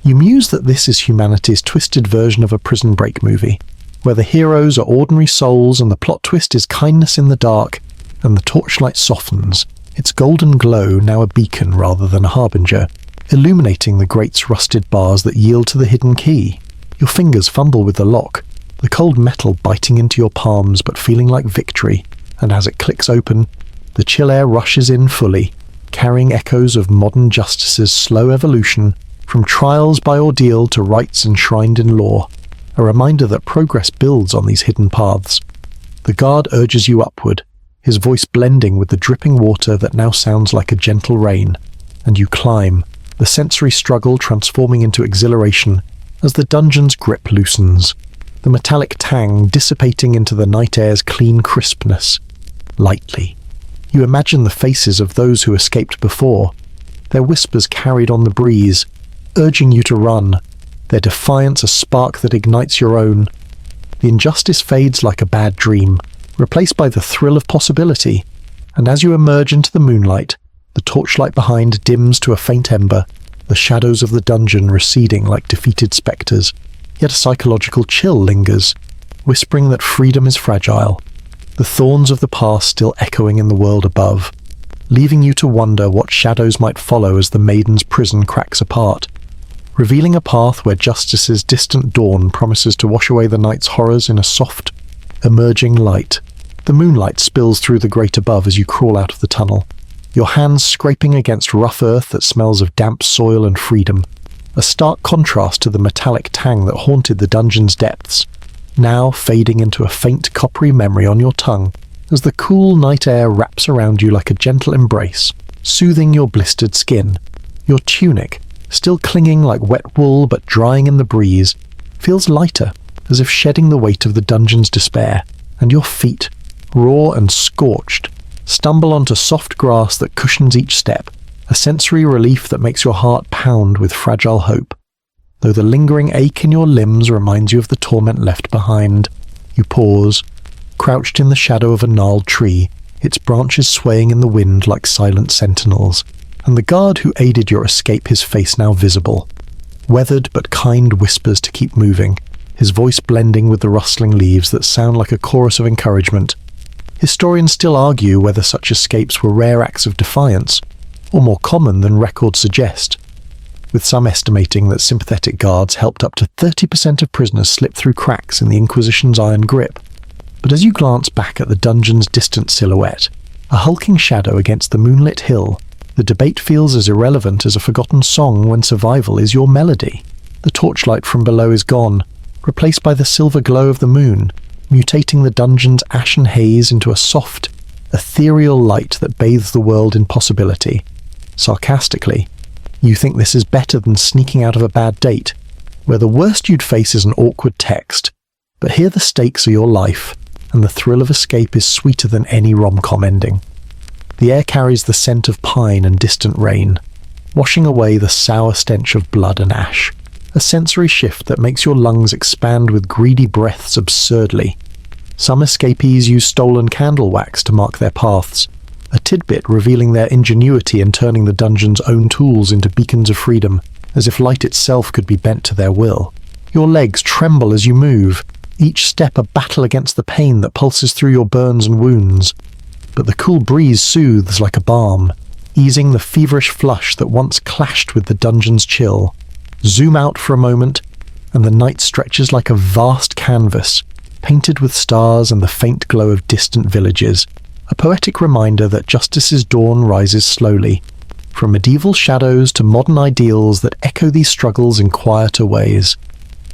you muse that this is humanity's twisted version of a Prison Break movie, where the heroes are ordinary souls and the plot twist is kindness in the dark, and the torchlight softens, its golden glow now a beacon rather than a harbinger, illuminating the grate's rusted bars that yield to the hidden key. Your fingers fumble with the lock, the cold metal biting into your palms but feeling like victory, and as it clicks open, the chill air rushes in fully, carrying echoes of modern justice's slow evolution from trials by ordeal to rights enshrined in law, a reminder that progress builds on these hidden paths. The guard urges you upward, his voice blending with the dripping water that now sounds like a gentle rain, and you climb, the sensory struggle transforming into exhilaration as the dungeon's grip loosens, the metallic tang dissipating into the night air's clean crispness. Lightly, you imagine the faces of those who escaped before, their whispers carried on the breeze, urging you to run, their defiance a spark that ignites your own. The injustice fades like a bad dream, replaced by the thrill of possibility, and as you emerge into the moonlight, the torchlight behind dims to a faint ember, the shadows of the dungeon receding like defeated spectres, yet a psychological chill lingers, whispering that freedom is fragile, the thorns of the past still echoing in the world above, leaving you to wonder what shadows might follow as the maiden's prison cracks apart, revealing a path where justice's distant dawn promises to wash away the night's horrors in a soft, emerging light. The moonlight spills through the grate above as you crawl out of the tunnel, your hands scraping against rough earth that smells of damp soil and freedom, a stark contrast to the metallic tang that haunted the dungeon's depths, now fading into a faint coppery memory on your tongue as the cool night air wraps around you like a gentle embrace, soothing your blistered skin. Your tunic, still clinging like wet wool but drying in the breeze, feels lighter, as if shedding the weight of the dungeon's despair, and your feet, raw and scorched, stumble onto soft grass that cushions each step, a sensory relief that makes your heart pound with fragile hope. Though the lingering ache in your limbs reminds you of the torment left behind, you pause, crouched in the shadow of a gnarled tree, its branches swaying in the wind like silent sentinels, and the guard who aided your escape, his face now visible. Weathered but kind whispers to keep moving, his voice blending with the rustling leaves that sound like a chorus of encouragement. Historians still argue whether such escapes were rare acts of defiance, or more common than records suggest, with some estimating that sympathetic guards helped up to 30% of prisoners slip through cracks in the Inquisition's iron grip. But as you glance back at the dungeon's distant silhouette, a hulking shadow against the moonlit hill, the debate feels as irrelevant as a forgotten song when survival is your melody. The torchlight from below is gone, replaced by the silver glow of the moon, mutating the dungeon's ashen haze into a soft, ethereal light that bathes the world in possibility. Sarcastically, you think this is better than sneaking out of a bad date, where the worst you'd face is an awkward text, but here the stakes are your life, and the thrill of escape is sweeter than any rom-com ending. The air carries the scent of pine and distant rain, washing away the sour stench of blood and ash, a sensory shift that makes your lungs expand with greedy breaths absurdly. Some escapees use stolen candle wax to mark their paths, a tidbit revealing their ingenuity in turning the dungeon's own tools into beacons of freedom, as if light itself could be bent to their will. Your legs tremble as you move, each step a battle against the pain that pulses through your burns and wounds. But the cool breeze soothes like a balm, easing the feverish flush that once clashed with the dungeon's chill. Zoom out for a moment, and the night stretches like a vast canvas, painted with stars and the faint glow of distant villages, a poetic reminder that justice's dawn rises slowly, from medieval shadows to modern ideals that echo these struggles in quieter ways.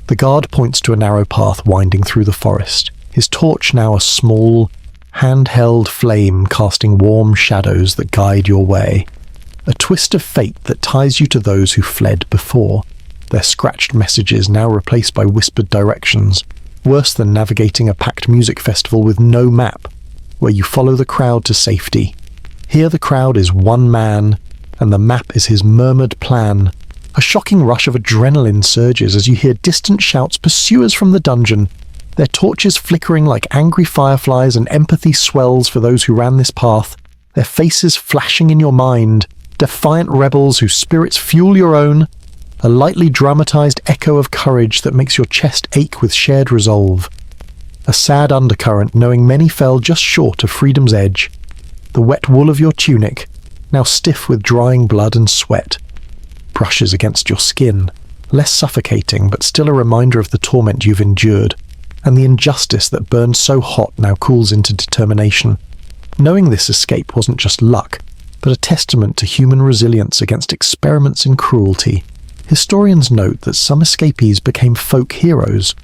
The guard points to a narrow path winding through the forest, his torch now a small, hand-held flame casting warm shadows that guide your way. A twist of fate that ties you to those who fled before, their scratched messages now replaced by whispered directions, worse than navigating a packed music festival with no map, where you follow the crowd to safety. Here the crowd is one man, and the map is his murmured plan. A shocking rush of adrenaline surges as you hear distant shouts pursue us from the dungeon, their torches flickering like angry fireflies, and empathy swells for those who ran this path, their faces flashing in your mind, defiant rebels whose spirits fuel your own, a lightly dramatized echo of courage that makes your chest ache with shared resolve. A sad undercurrent knowing many fell just short of freedom's edge, the wet wool of your tunic, now stiff with drying blood and sweat, brushes against your skin, less suffocating but still a reminder of the torment you've endured, and the injustice that burned so hot now cools into determination. Knowing this escape wasn't just luck, but a testament to human resilience against experiments in cruelty. Historians note that some escapees became folk heroes,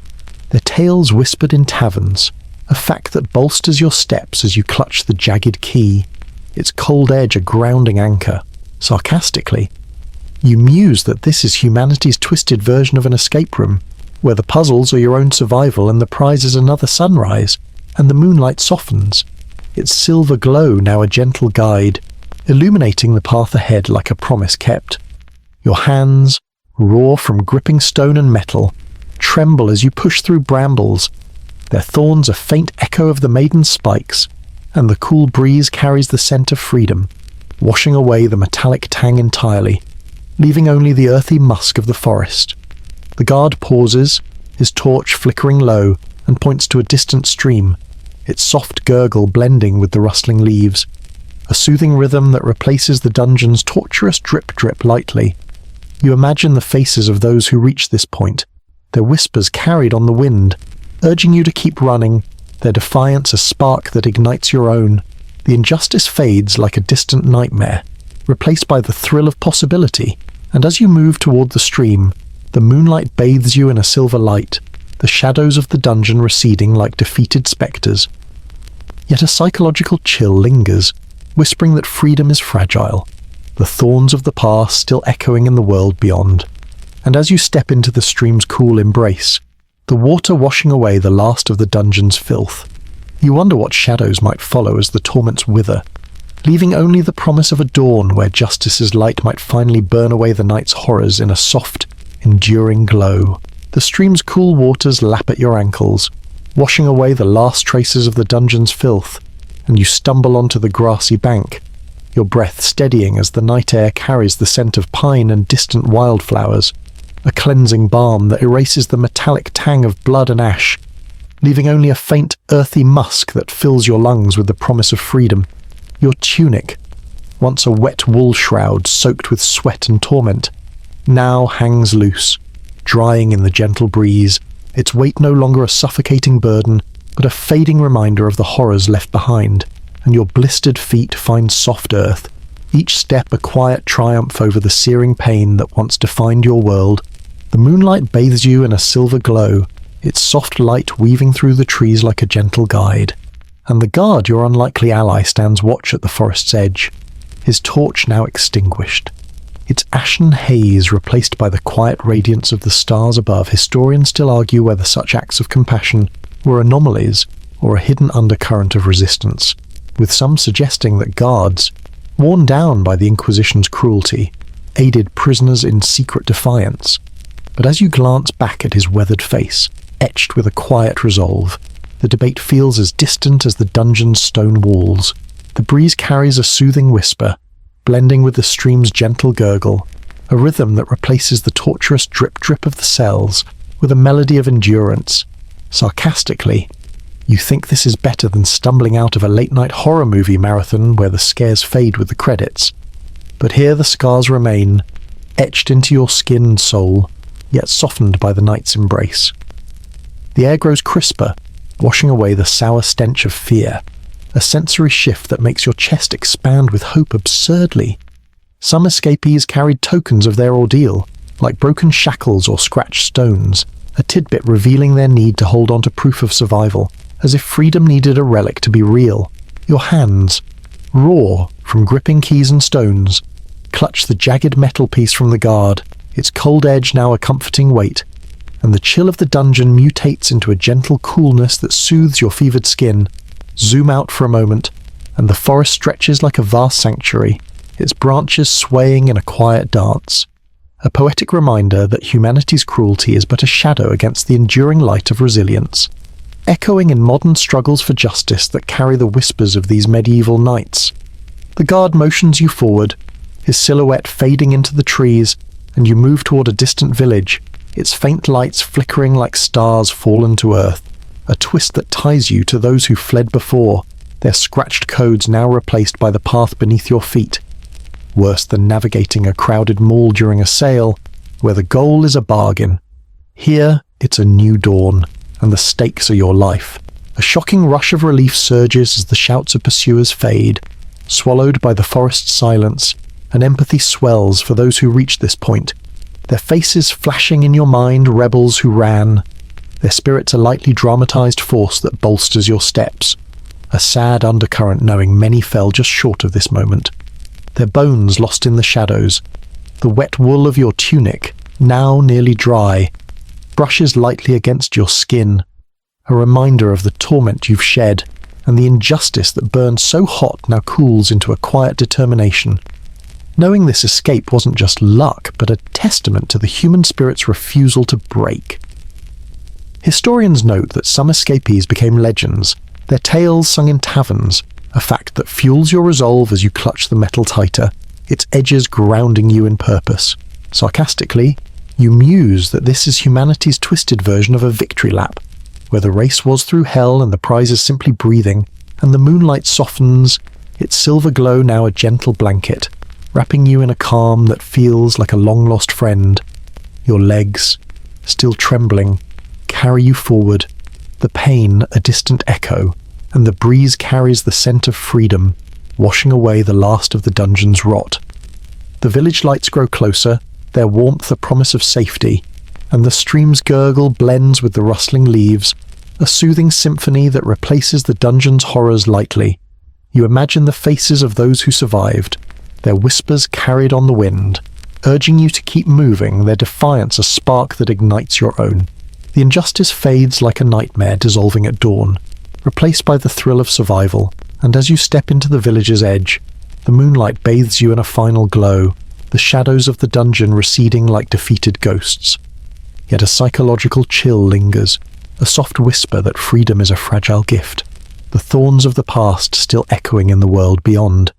their tales whispered in taverns, a fact that bolsters your steps as you clutch the jagged key, its cold edge a grounding anchor. Sarcastically, you muse that this is humanity's twisted version of an escape room, where the puzzles are your own survival and the prize is another sunrise, and the moonlight softens, its silver glow now a gentle guide, illuminating the path ahead like a promise kept. Your hands, raw from gripping stone and metal, tremble as you push through brambles, their thorns a faint echo of the maiden's spikes, and the cool breeze carries the scent of freedom, washing away the metallic tang entirely, leaving only the earthy musk of the forest. The guard pauses, his torch flickering low, and points to a distant stream, its soft gurgle blending with the rustling leaves, a soothing rhythm that replaces the dungeon's torturous drip-drip lightly. You imagine the faces of those who reach this point, their whispers carried on the wind, urging you to keep running, their defiance a spark that ignites your own. The injustice fades like a distant nightmare, replaced by the thrill of possibility, and as you move toward the stream, the moonlight bathes you in a silver light, the shadows of the dungeon receding like defeated spectres. Yet a psychological chill lingers, whispering that freedom is fragile, the thorns of the past still echoing in the world beyond. And as you step into the stream's cool embrace, the water washing away the last of the dungeon's filth, you wonder what shadows might follow as the torments wither, leaving only the promise of a dawn where justice's light might finally burn away the night's horrors in a soft, enduring glow. The stream's cool waters lap at your ankles, washing away the last traces of the dungeon's filth, and you stumble onto the grassy bank, your breath steadying as the night air carries the scent of pine and distant wildflowers, a cleansing balm that erases the metallic tang of blood and ash, leaving only a faint, earthy musk that fills your lungs with the promise of freedom. Your tunic, once a wet wool shroud soaked with sweat and torment, now hangs loose, drying in the gentle breeze, its weight no longer a suffocating burden, but a fading reminder of the horrors left behind, and your blistered feet find soft earth, each step a quiet triumph over the searing pain that once defined your world. The moonlight bathes you in a silver glow, its soft light weaving through the trees like a gentle guide. And the guard, your unlikely ally, stands watch at the forest's edge, his torch now extinguished. Its ashen haze replaced by the quiet radiance of the stars above. Historians still argue whether such acts of compassion were anomalies or a hidden undercurrent of resistance, with some suggesting that guards, worn down by the Inquisition's cruelty, aided prisoners in secret defiance. But as you glance back at his weathered face, etched with a quiet resolve, the debate feels as distant as the dungeon's stone walls. The breeze carries a soothing whisper, blending with the stream's gentle gurgle, a rhythm that replaces the torturous drip-drip of the cells with a melody of endurance. Sarcastically, you think this is better than stumbling out of a late-night horror movie marathon where the scares fade with the credits. But here the scars remain, etched into your skin and soul, yet softened by the night's embrace. The air grows crisper, washing away the sour stench of fear, a sensory shift that makes your chest expand with hope absurdly. Some escapees carried tokens of their ordeal, like broken shackles or scratched stones, a tidbit revealing their need to hold on to proof of survival, as if freedom needed a relic to be real. Your hands, raw from gripping keys and stones, clutch the jagged metal piece from the guard, its cold edge now a comforting weight, and the chill of the dungeon mutates into a gentle coolness that soothes your fevered skin. Zoom out for a moment, and the forest stretches like a vast sanctuary, its branches swaying in a quiet dance, a poetic reminder that humanity's cruelty is but a shadow against the enduring light of resilience, echoing in modern struggles for justice that carry the whispers of these medieval nights. The guard motions you forward, his silhouette fading into the trees, and you move toward a distant village, its faint lights flickering like stars fallen to earth, a twist that ties you to those who fled before, their scratched codes now replaced by the path beneath your feet. worse than navigating a crowded mall during a sale, where the goal is a bargain. Here, it's a new dawn, and the stakes are your life. A shocking rush of relief surges as the shouts of pursuers fade, swallowed by the forest's silence, and empathy swells for those who reach this point, their faces flashing in your mind rebels who ran, their spirits a lightly dramatized force that bolsters your steps, a sad undercurrent knowing many fell just short of this moment, their bones lost in the shadows, the wet wool of your tunic, now nearly dry, brushes lightly against your skin, a reminder of the torment you've shed, and the injustice that burned so hot now cools into a quiet determination. Knowing this escape wasn't just luck, but a testament to the human spirit's refusal to break. Historians note that some escapees became legends, their tales sung in taverns, a fact that fuels your resolve as you clutch the metal tighter, its edges grounding you in purpose. Sarcastically, you muse that this is humanity's twisted version of a victory lap, where the race was through hell and the prize is simply breathing, and the moonlight softens, its silver glow now a gentle blanket, wrapping you in a calm that feels like a long-lost friend. Your legs, still trembling, carry you forward, the pain a distant echo, and the breeze carries the scent of freedom, washing away the last of the dungeon's rot. The village lights grow closer, their warmth a promise of safety, and the stream's gurgle blends with the rustling leaves, a soothing symphony that replaces the dungeon's horrors lightly. You imagine the faces of those who survived, their whispers carried on the wind, urging you to keep moving, their defiance a spark that ignites your own. The injustice fades like a nightmare dissolving at dawn, replaced by the thrill of survival, and as you step into the village's edge, the moonlight bathes you in a final glow, the shadows of the dungeon receding like defeated ghosts. Yet a psychological chill lingers, a soft whisper that freedom is a fragile gift, the thorns of the past still echoing in the world beyond.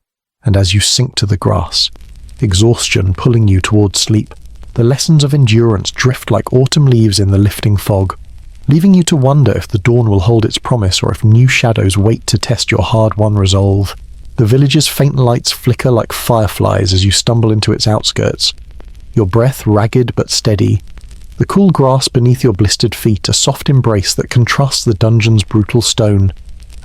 And as you sink to the grass, exhaustion pulling you towards sleep, the lessons of endurance drift like autumn leaves in the lifting fog, leaving you to wonder if the dawn will hold its promise or if new shadows wait to test your hard-won resolve. The village's faint lights flicker like fireflies as you stumble into its outskirts, your breath ragged but steady, the cool grass beneath your blistered feet a soft embrace that contrasts the dungeon's brutal stone,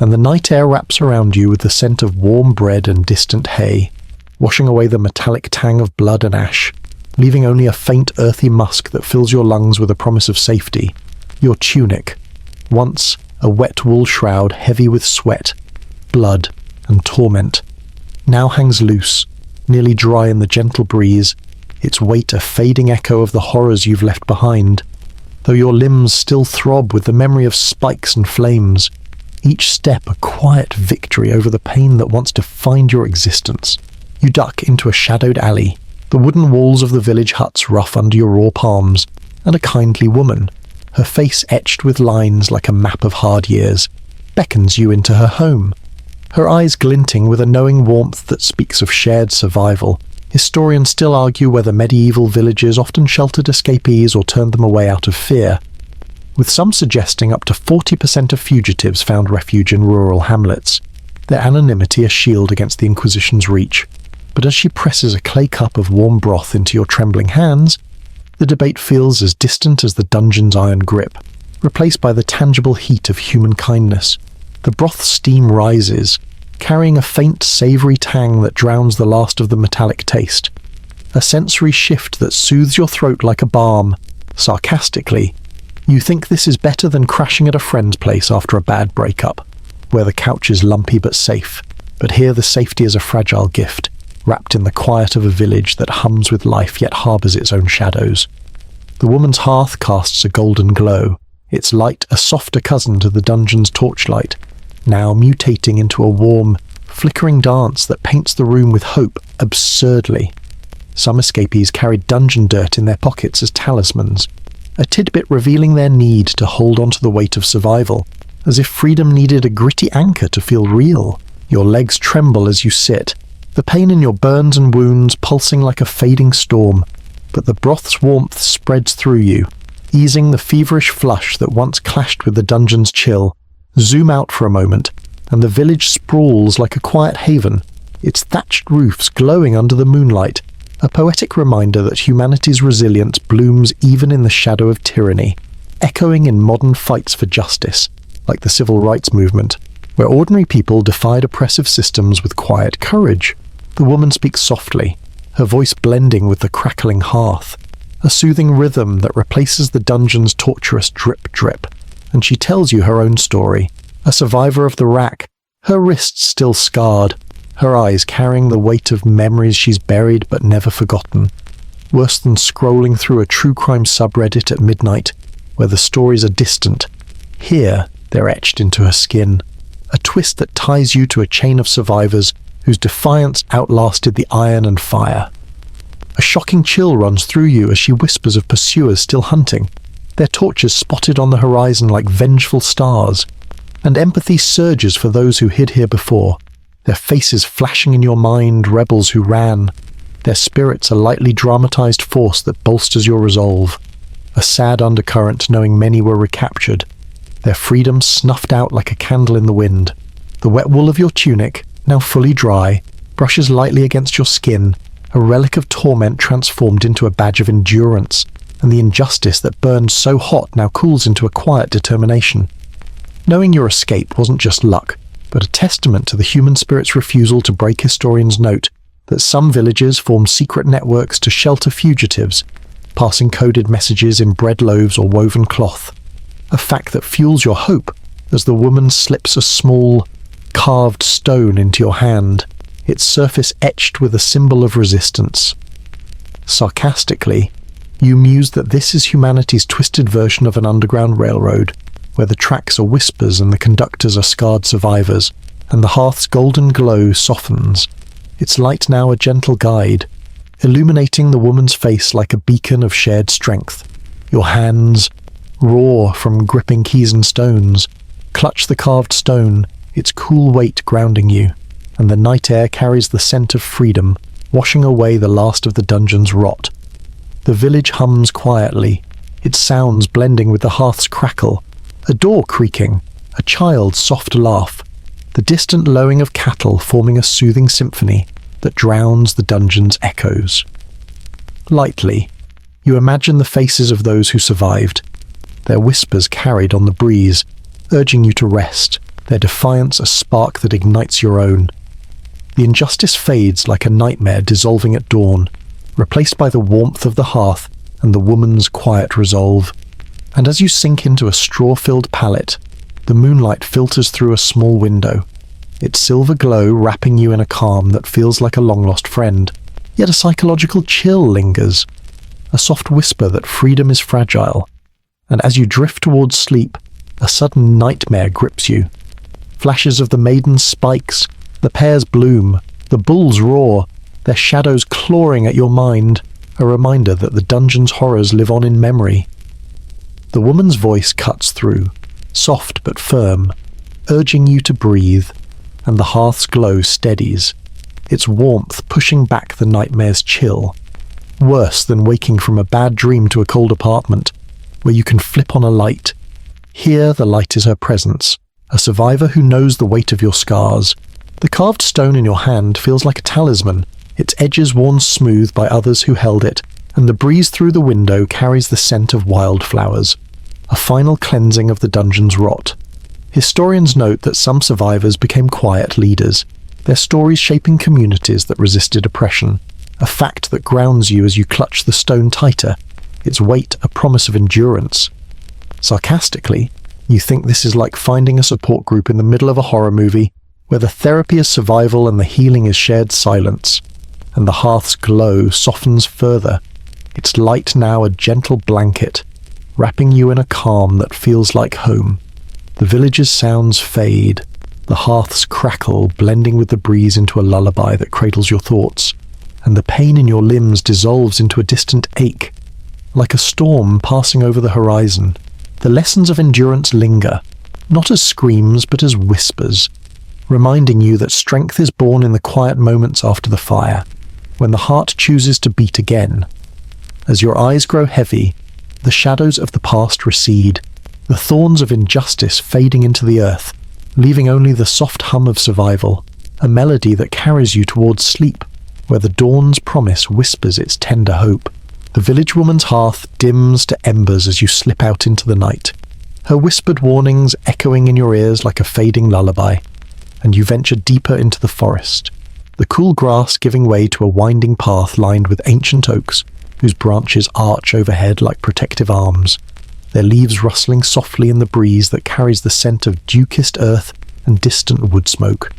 and the night air wraps around you with the scent of warm bread and distant hay, washing away the metallic tang of blood and ash, leaving only a faint earthy musk that fills your lungs with a promise of safety. Your tunic, once a wet wool shroud heavy with sweat, blood, and torment, now hangs loose, nearly dry in the gentle breeze, its weight a fading echo of the horrors you've left behind. Though your limbs still throb with the memory of spikes and flames, each step a quiet victory over the pain that wants to find your existence. You duck into a shadowed alley, the wooden walls of the village huts rough under your raw palms, and a kindly woman, her face etched with lines like a map of hard years, beckons you into her home, her eyes glinting with a knowing warmth that speaks of shared survival. Historians still argue whether medieval villages often sheltered escapees or turned them away out of fear, with some suggesting up to 40% of fugitives found refuge in rural hamlets, their anonymity a shield against the Inquisition's reach. But as she presses a clay cup of warm broth into your trembling hands, the debate feels as distant as the dungeon's iron grip, replaced by the tangible heat of human kindness. The broth's steam rises, carrying a faint, savoury tang that drowns the last of the metallic taste, a sensory shift that soothes your throat like a balm. Sarcastically, you think this is better than crashing at a friend's place after a bad breakup, where the couch is lumpy but safe, but here the safety is a fragile gift, wrapped in the quiet of a village that hums with life yet harbours its own shadows. The woman's hearth casts a golden glow, its light a softer cousin to the dungeon's torchlight, now mutating into a warm, flickering dance that paints the room with hope absurdly. Some escapees carried dungeon dirt in their pockets as talismans, a tidbit revealing their need to hold on to the weight of survival, as if freedom needed a gritty anchor to feel real. Your legs tremble as you sit, the pain in your burns and wounds pulsing like a fading storm, but the broth's warmth spreads through you, easing the feverish flush that once clashed with the dungeon's chill. Zoom out for a moment, and the village sprawls like a quiet haven, its thatched roofs glowing under the moonlight, a poetic reminder that humanity's resilience blooms even in the shadow of tyranny, echoing in modern fights for justice, like the civil rights movement, where ordinary people defied oppressive systems with quiet courage. The woman speaks softly, her voice blending with the crackling hearth, a soothing rhythm that replaces the dungeon's torturous drip-drip, and she tells you her own story, a survivor of the rack, her wrists still scarred, her eyes carrying the weight of memories she's buried but never forgotten. Worse than scrolling through a true crime subreddit at midnight, where the stories are distant, here they're etched into her skin, a twist that ties you to a chain of survivors whose defiance outlasted the iron and fire. A shocking chill runs through you as she whispers of pursuers still hunting, their torches spotted on the horizon like vengeful stars, and empathy surges for those who hid here before, their faces flashing in your mind, rebels who ran, their spirits a lightly dramatized force that bolsters your resolve, a sad undercurrent knowing many were recaptured, their freedom snuffed out like a candle in the wind. The wet wool of your tunic, now fully dry, brushes lightly against your skin, a relic of torment transformed into a badge of endurance, and the injustice that burned so hot now cools into a quiet determination. Knowing your escape wasn't just luck, but a testament to the human spirit's refusal to break historians' note that some villages formed secret networks to shelter fugitives, passing coded messages in bread loaves or woven cloth, a fact that fuels your hope as the woman slips a small, carved stone into your hand, its surface etched with a symbol of resistance. Sarcastically, you muse that this is humanity's twisted version of an underground railroad, where the tracks are whispers and the conductors are scarred survivors, and the hearth's golden glow softens, its light now a gentle guide, illuminating the woman's face like a beacon of shared strength. Your hands, raw from gripping keys and stones, clutch the carved stone, its cool weight grounding you, and the night air carries the scent of freedom, washing away the last of the dungeon's rot. The village hums quietly, its sounds blending with the hearth's crackle, a door creaking, a child's soft laugh, the distant lowing of cattle forming a soothing symphony that drowns the dungeon's echoes. Lightly, you imagine the faces of those who survived, their whispers carried on the breeze, urging you to rest, their defiance a spark that ignites your own. The injustice fades like a nightmare dissolving at dawn, replaced by the warmth of the hearth and the woman's quiet resolve. And as you sink into a straw-filled pallet, the moonlight filters through a small window, its silver glow wrapping you in a calm that feels like a long-lost friend. Yet a psychological chill lingers, a soft whisper that freedom is fragile. And as you drift towards sleep, a sudden nightmare grips you. Flashes of the maiden's spikes, the pear's bloom, the bulls roar, their shadows clawing at your mind, a reminder that the dungeon's horrors live on in memory. The woman's voice cuts through, soft but firm, urging you to breathe, and the hearth's glow steadies, its warmth pushing back the nightmare's chill. Worse than waking from a bad dream to a cold apartment, where you can flip on a light. Here the light is her presence, a survivor who knows the weight of your scars. The carved stone in your hand feels like a talisman, its edges worn smooth by others who held it, and the breeze through the window carries the scent of wildflowers, a final cleansing of the dungeon's rot. Historians note that some survivors became quiet leaders, their stories shaping communities that resisted oppression, a fact that grounds you as you clutch the stone tighter, its weight a promise of endurance. Sarcastically, you think this is like finding a support group in the middle of a horror movie, where the therapy is survival and the healing is shared silence, and the hearth's glow softens further, its light now a gentle blanket, wrapping you in a calm that feels like home. The village's sounds fade, the hearth's crackle blending with the breeze into a lullaby that cradles your thoughts, and the pain in your limbs dissolves into a distant ache. Like a storm passing over the horizon, the lessons of endurance linger, not as screams but as whispers, reminding you that strength is born in the quiet moments after the fire, when the heart chooses to beat again. As your eyes grow heavy, the shadows of the past recede, the thorns of injustice fading into the earth, leaving only the soft hum of survival, a melody that carries you towards sleep, where the dawn's promise whispers its tender hope. The village woman's hearth dims to embers as you slip out into the night, her whispered warnings echoing in your ears like a fading lullaby, and you venture deeper into the forest, the cool grass giving way to a winding path lined with ancient oaks whose branches arch overhead like protective arms, their leaves rustling softly in the breeze that carries the scent of dew-kissed earth and distant wood smoke,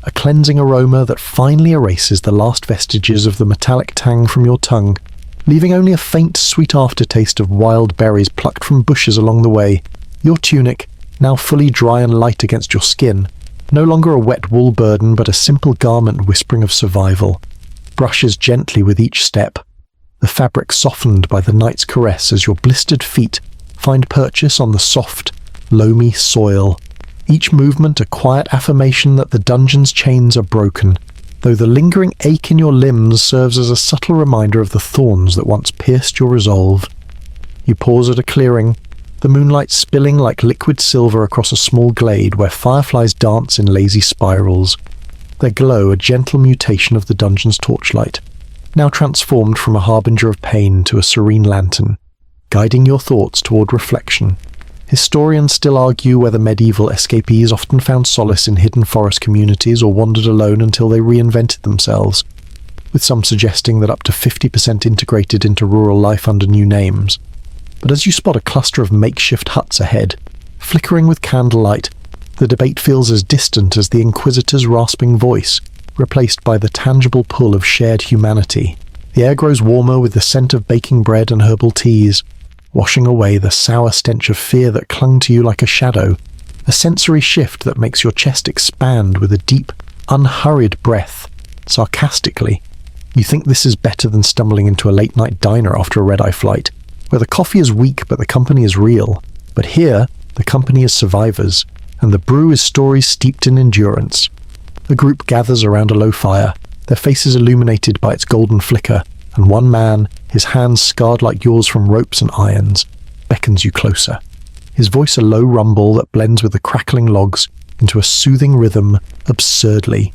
a cleansing aroma that finally erases the last vestiges of the metallic tang from your tongue, leaving only a faint, sweet aftertaste of wild berries plucked from bushes along the way. Your tunic, now fully dry and light against your skin, no longer a wet wool burden but a simple garment whispering of survival, brushes gently with each step, the fabric softened by the night's caress as your blistered feet find purchase on the soft, loamy soil. Each movement a quiet affirmation that the dungeon's chains are broken, though the lingering ache in your limbs serves as a subtle reminder of the thorns that once pierced your resolve. You pause at a clearing, the moonlight spilling like liquid silver across a small glade where fireflies dance in lazy spirals, their glow a gentle mutation of the dungeon's torchlight, now transformed from a harbinger of pain to a serene lantern, guiding your thoughts toward reflection. Historians still argue whether medieval escapees often found solace in hidden forest communities or wandered alone until they reinvented themselves, with some suggesting that up to 50% integrated into rural life under new names. But as you spot a cluster of makeshift huts ahead, flickering with candlelight, the debate feels as distant as the Inquisitor's rasping voice, replaced by the tangible pull of shared humanity. The air grows warmer with the scent of baking bread and herbal teas, washing away the sour stench of fear that clung to you like a shadow, a sensory shift that makes your chest expand with a deep, unhurried breath. Sarcastically, you think this is better than stumbling into a late-night diner after a red-eye flight, where the coffee is weak but the company is real. But here, the company is survivors, and the brew is stories steeped in endurance. The group gathers around a low fire, their faces illuminated by its golden flicker, and one man, his hands scarred like yours from ropes and irons, beckons you closer, his voice a low rumble that blends with the crackling logs into a soothing rhythm absurdly.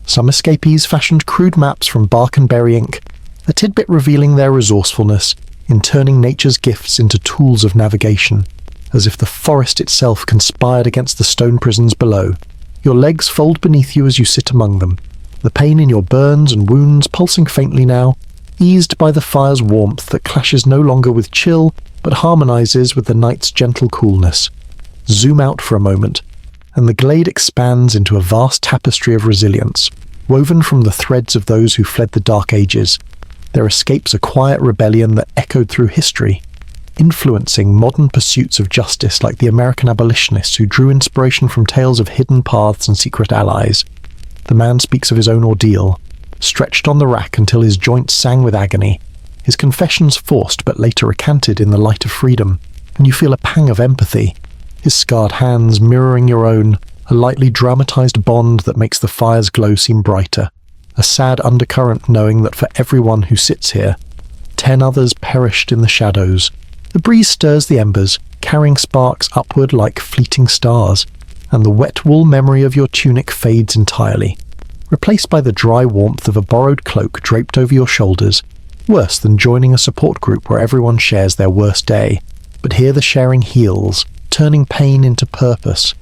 Some escapees fashioned crude maps from bark and berry ink, a tidbit revealing their resourcefulness in turning nature's gifts into tools of navigation, as if the forest itself conspired against the stone prisons below. Your legs fold beneath you as you sit among them, the pain in your burns and wounds pulsing faintly now, eased by the fire's warmth that clashes no longer with chill, but harmonizes with the night's gentle coolness. Zoom out for a moment, and the glade expands into a vast tapestry of resilience, woven from the threads of those who fled the Dark Ages. There escapes a quiet rebellion that echoed through history, influencing modern pursuits of justice like the American abolitionists who drew inspiration from tales of hidden paths and secret allies. The man speaks of his own ordeal, stretched on the rack until his joints sang with agony, his confessions forced but later recanted in the light of freedom, and you feel a pang of empathy, his scarred hands mirroring your own, a lightly dramatized bond that makes the fire's glow seem brighter, a sad undercurrent knowing that for everyone who sits here, 10 others perished in the shadows. The breeze stirs the embers, carrying sparks upward like fleeting stars, and the wet wool memory of your tunic fades entirely, replaced by the dry warmth of a borrowed cloak draped over your shoulders, worse than joining a support group where everyone shares their worst day. But here the sharing heals, turning pain into purpose.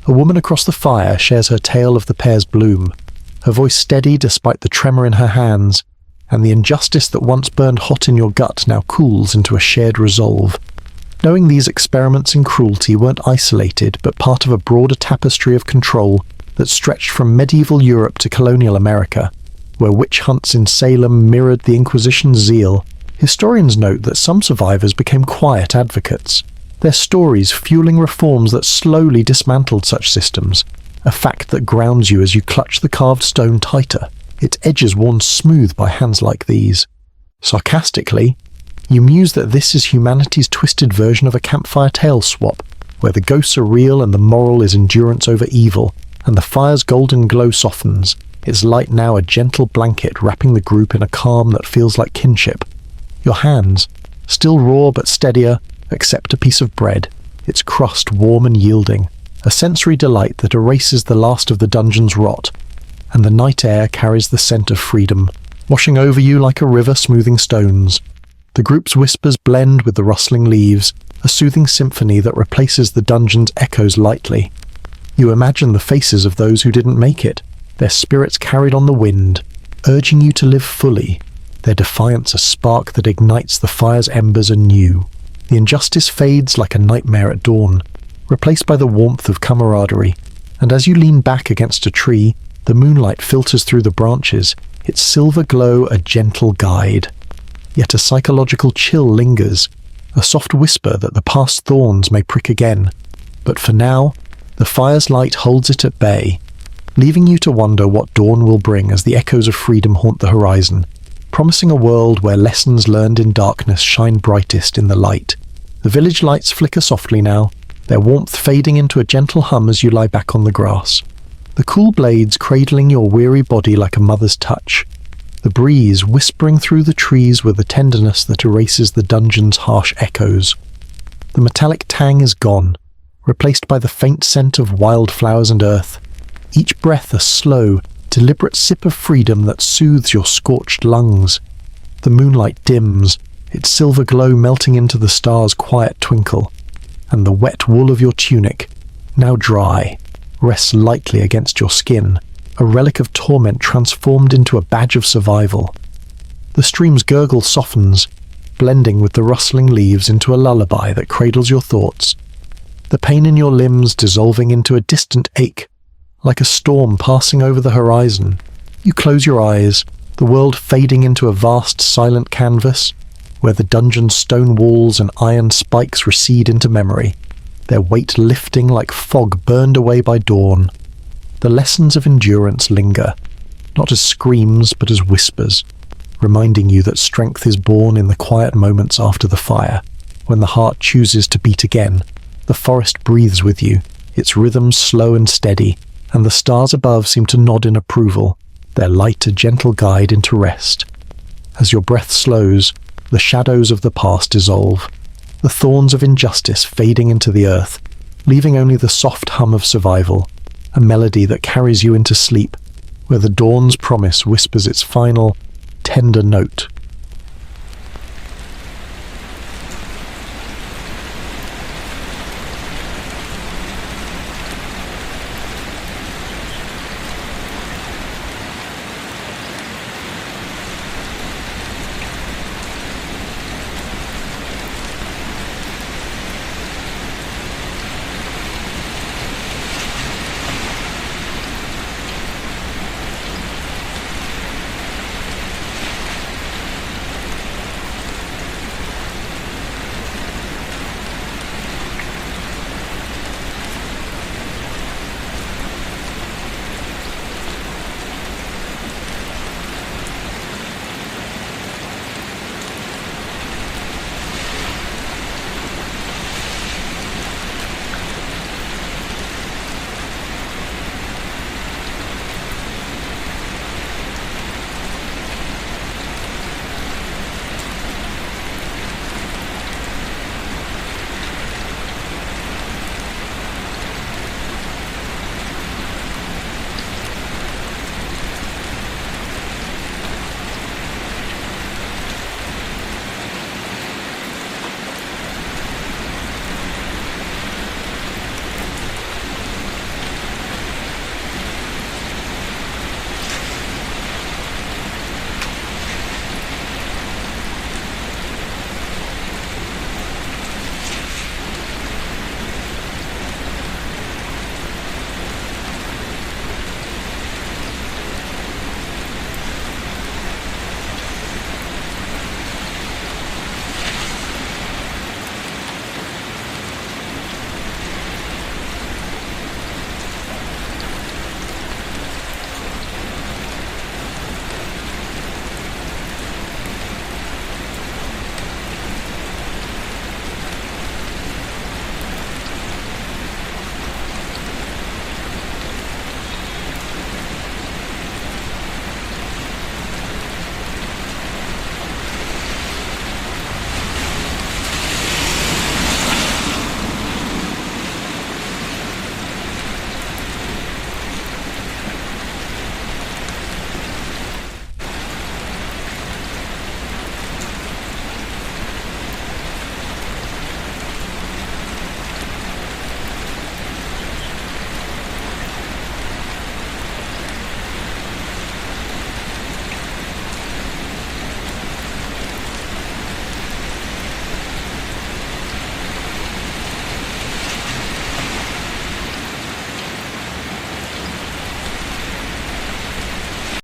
A woman across the fire shares her tale of the pair's bloom, her voice steady despite the tremor in her hands, and the injustice that once burned hot in your gut now cools into a shared resolve. Knowing these experiments in cruelty weren't isolated but part of a broader tapestry of control that stretched from medieval Europe to colonial America, where witch hunts in Salem mirrored the Inquisition's zeal, historians note that some survivors became quiet advocates, their stories fueling reforms that slowly dismantled such systems, a fact that grounds you as you clutch the carved stone tighter, its edges worn smooth by hands like these. Sarcastically, you muse that this is humanity's twisted version of a campfire tale swap, where the ghosts are real and the moral is endurance over evil, and the fire's golden glow softens, its light now a gentle blanket wrapping the group in a calm that feels like kinship. Your hands, still raw but steadier, accept a piece of bread, its crust warm and yielding, a sensory delight that erases the last of the dungeon's rot. and the night air carries the scent of freedom, washing over you like a river smoothing stones. The group's whispers blend with the rustling leaves, a soothing symphony that replaces the dungeon's echoes lightly. You imagine the faces of those who didn't make it, their spirits carried on the wind, urging you to live fully, their defiance a spark that ignites the fire's embers anew. The injustice fades like a nightmare at dawn, replaced by the warmth of camaraderie, and as you lean back against a tree, the moonlight filters through the branches, its silver glow a gentle guide. Yet a psychological chill lingers, a soft whisper that the past thorns may prick again. But for now, the fire's light holds it at bay, leaving you to wonder what dawn will bring as the echoes of freedom haunt the horizon, promising a world where lessons learned in darkness shine brightest in the light. The village lights flicker softly now, their warmth fading into a gentle hum as you lie back on the grass. The cool blades cradling your weary body like a mother's touch, the breeze whispering through the trees with a tenderness that erases the dungeon's harsh echoes. The metallic tang is gone, replaced by the faint scent of wildflowers and earth, each breath a slow, deliberate sip of freedom that soothes your scorched lungs. The moonlight dims, its silver glow melting into the stars' quiet twinkle, and the wet wool of your tunic, now dry, rests lightly against your skin, a relic of torment transformed into a badge of survival. The stream's gurgle softens, blending with the rustling leaves into a lullaby that cradles your thoughts, the pain in your limbs dissolving into a distant ache, like a storm passing over the horizon. You close your eyes, the world fading into a vast silent canvas, where the dungeon's stone walls and iron spikes recede into memory, their weight lifting like fog burned away by dawn. The lessons of endurance linger, not as screams but as whispers, reminding you that strength is born in the quiet moments after the fire. When the heart chooses to beat again, the forest breathes with you, its rhythms slow and steady, and the stars above seem to nod in approval, their light a gentle guide into rest. As your breath slows, the shadows of the past dissolve, the thorns of injustice fading into the earth, leaving only the soft hum of survival, a melody that carries you into sleep, where the dawn's promise whispers its final, tender note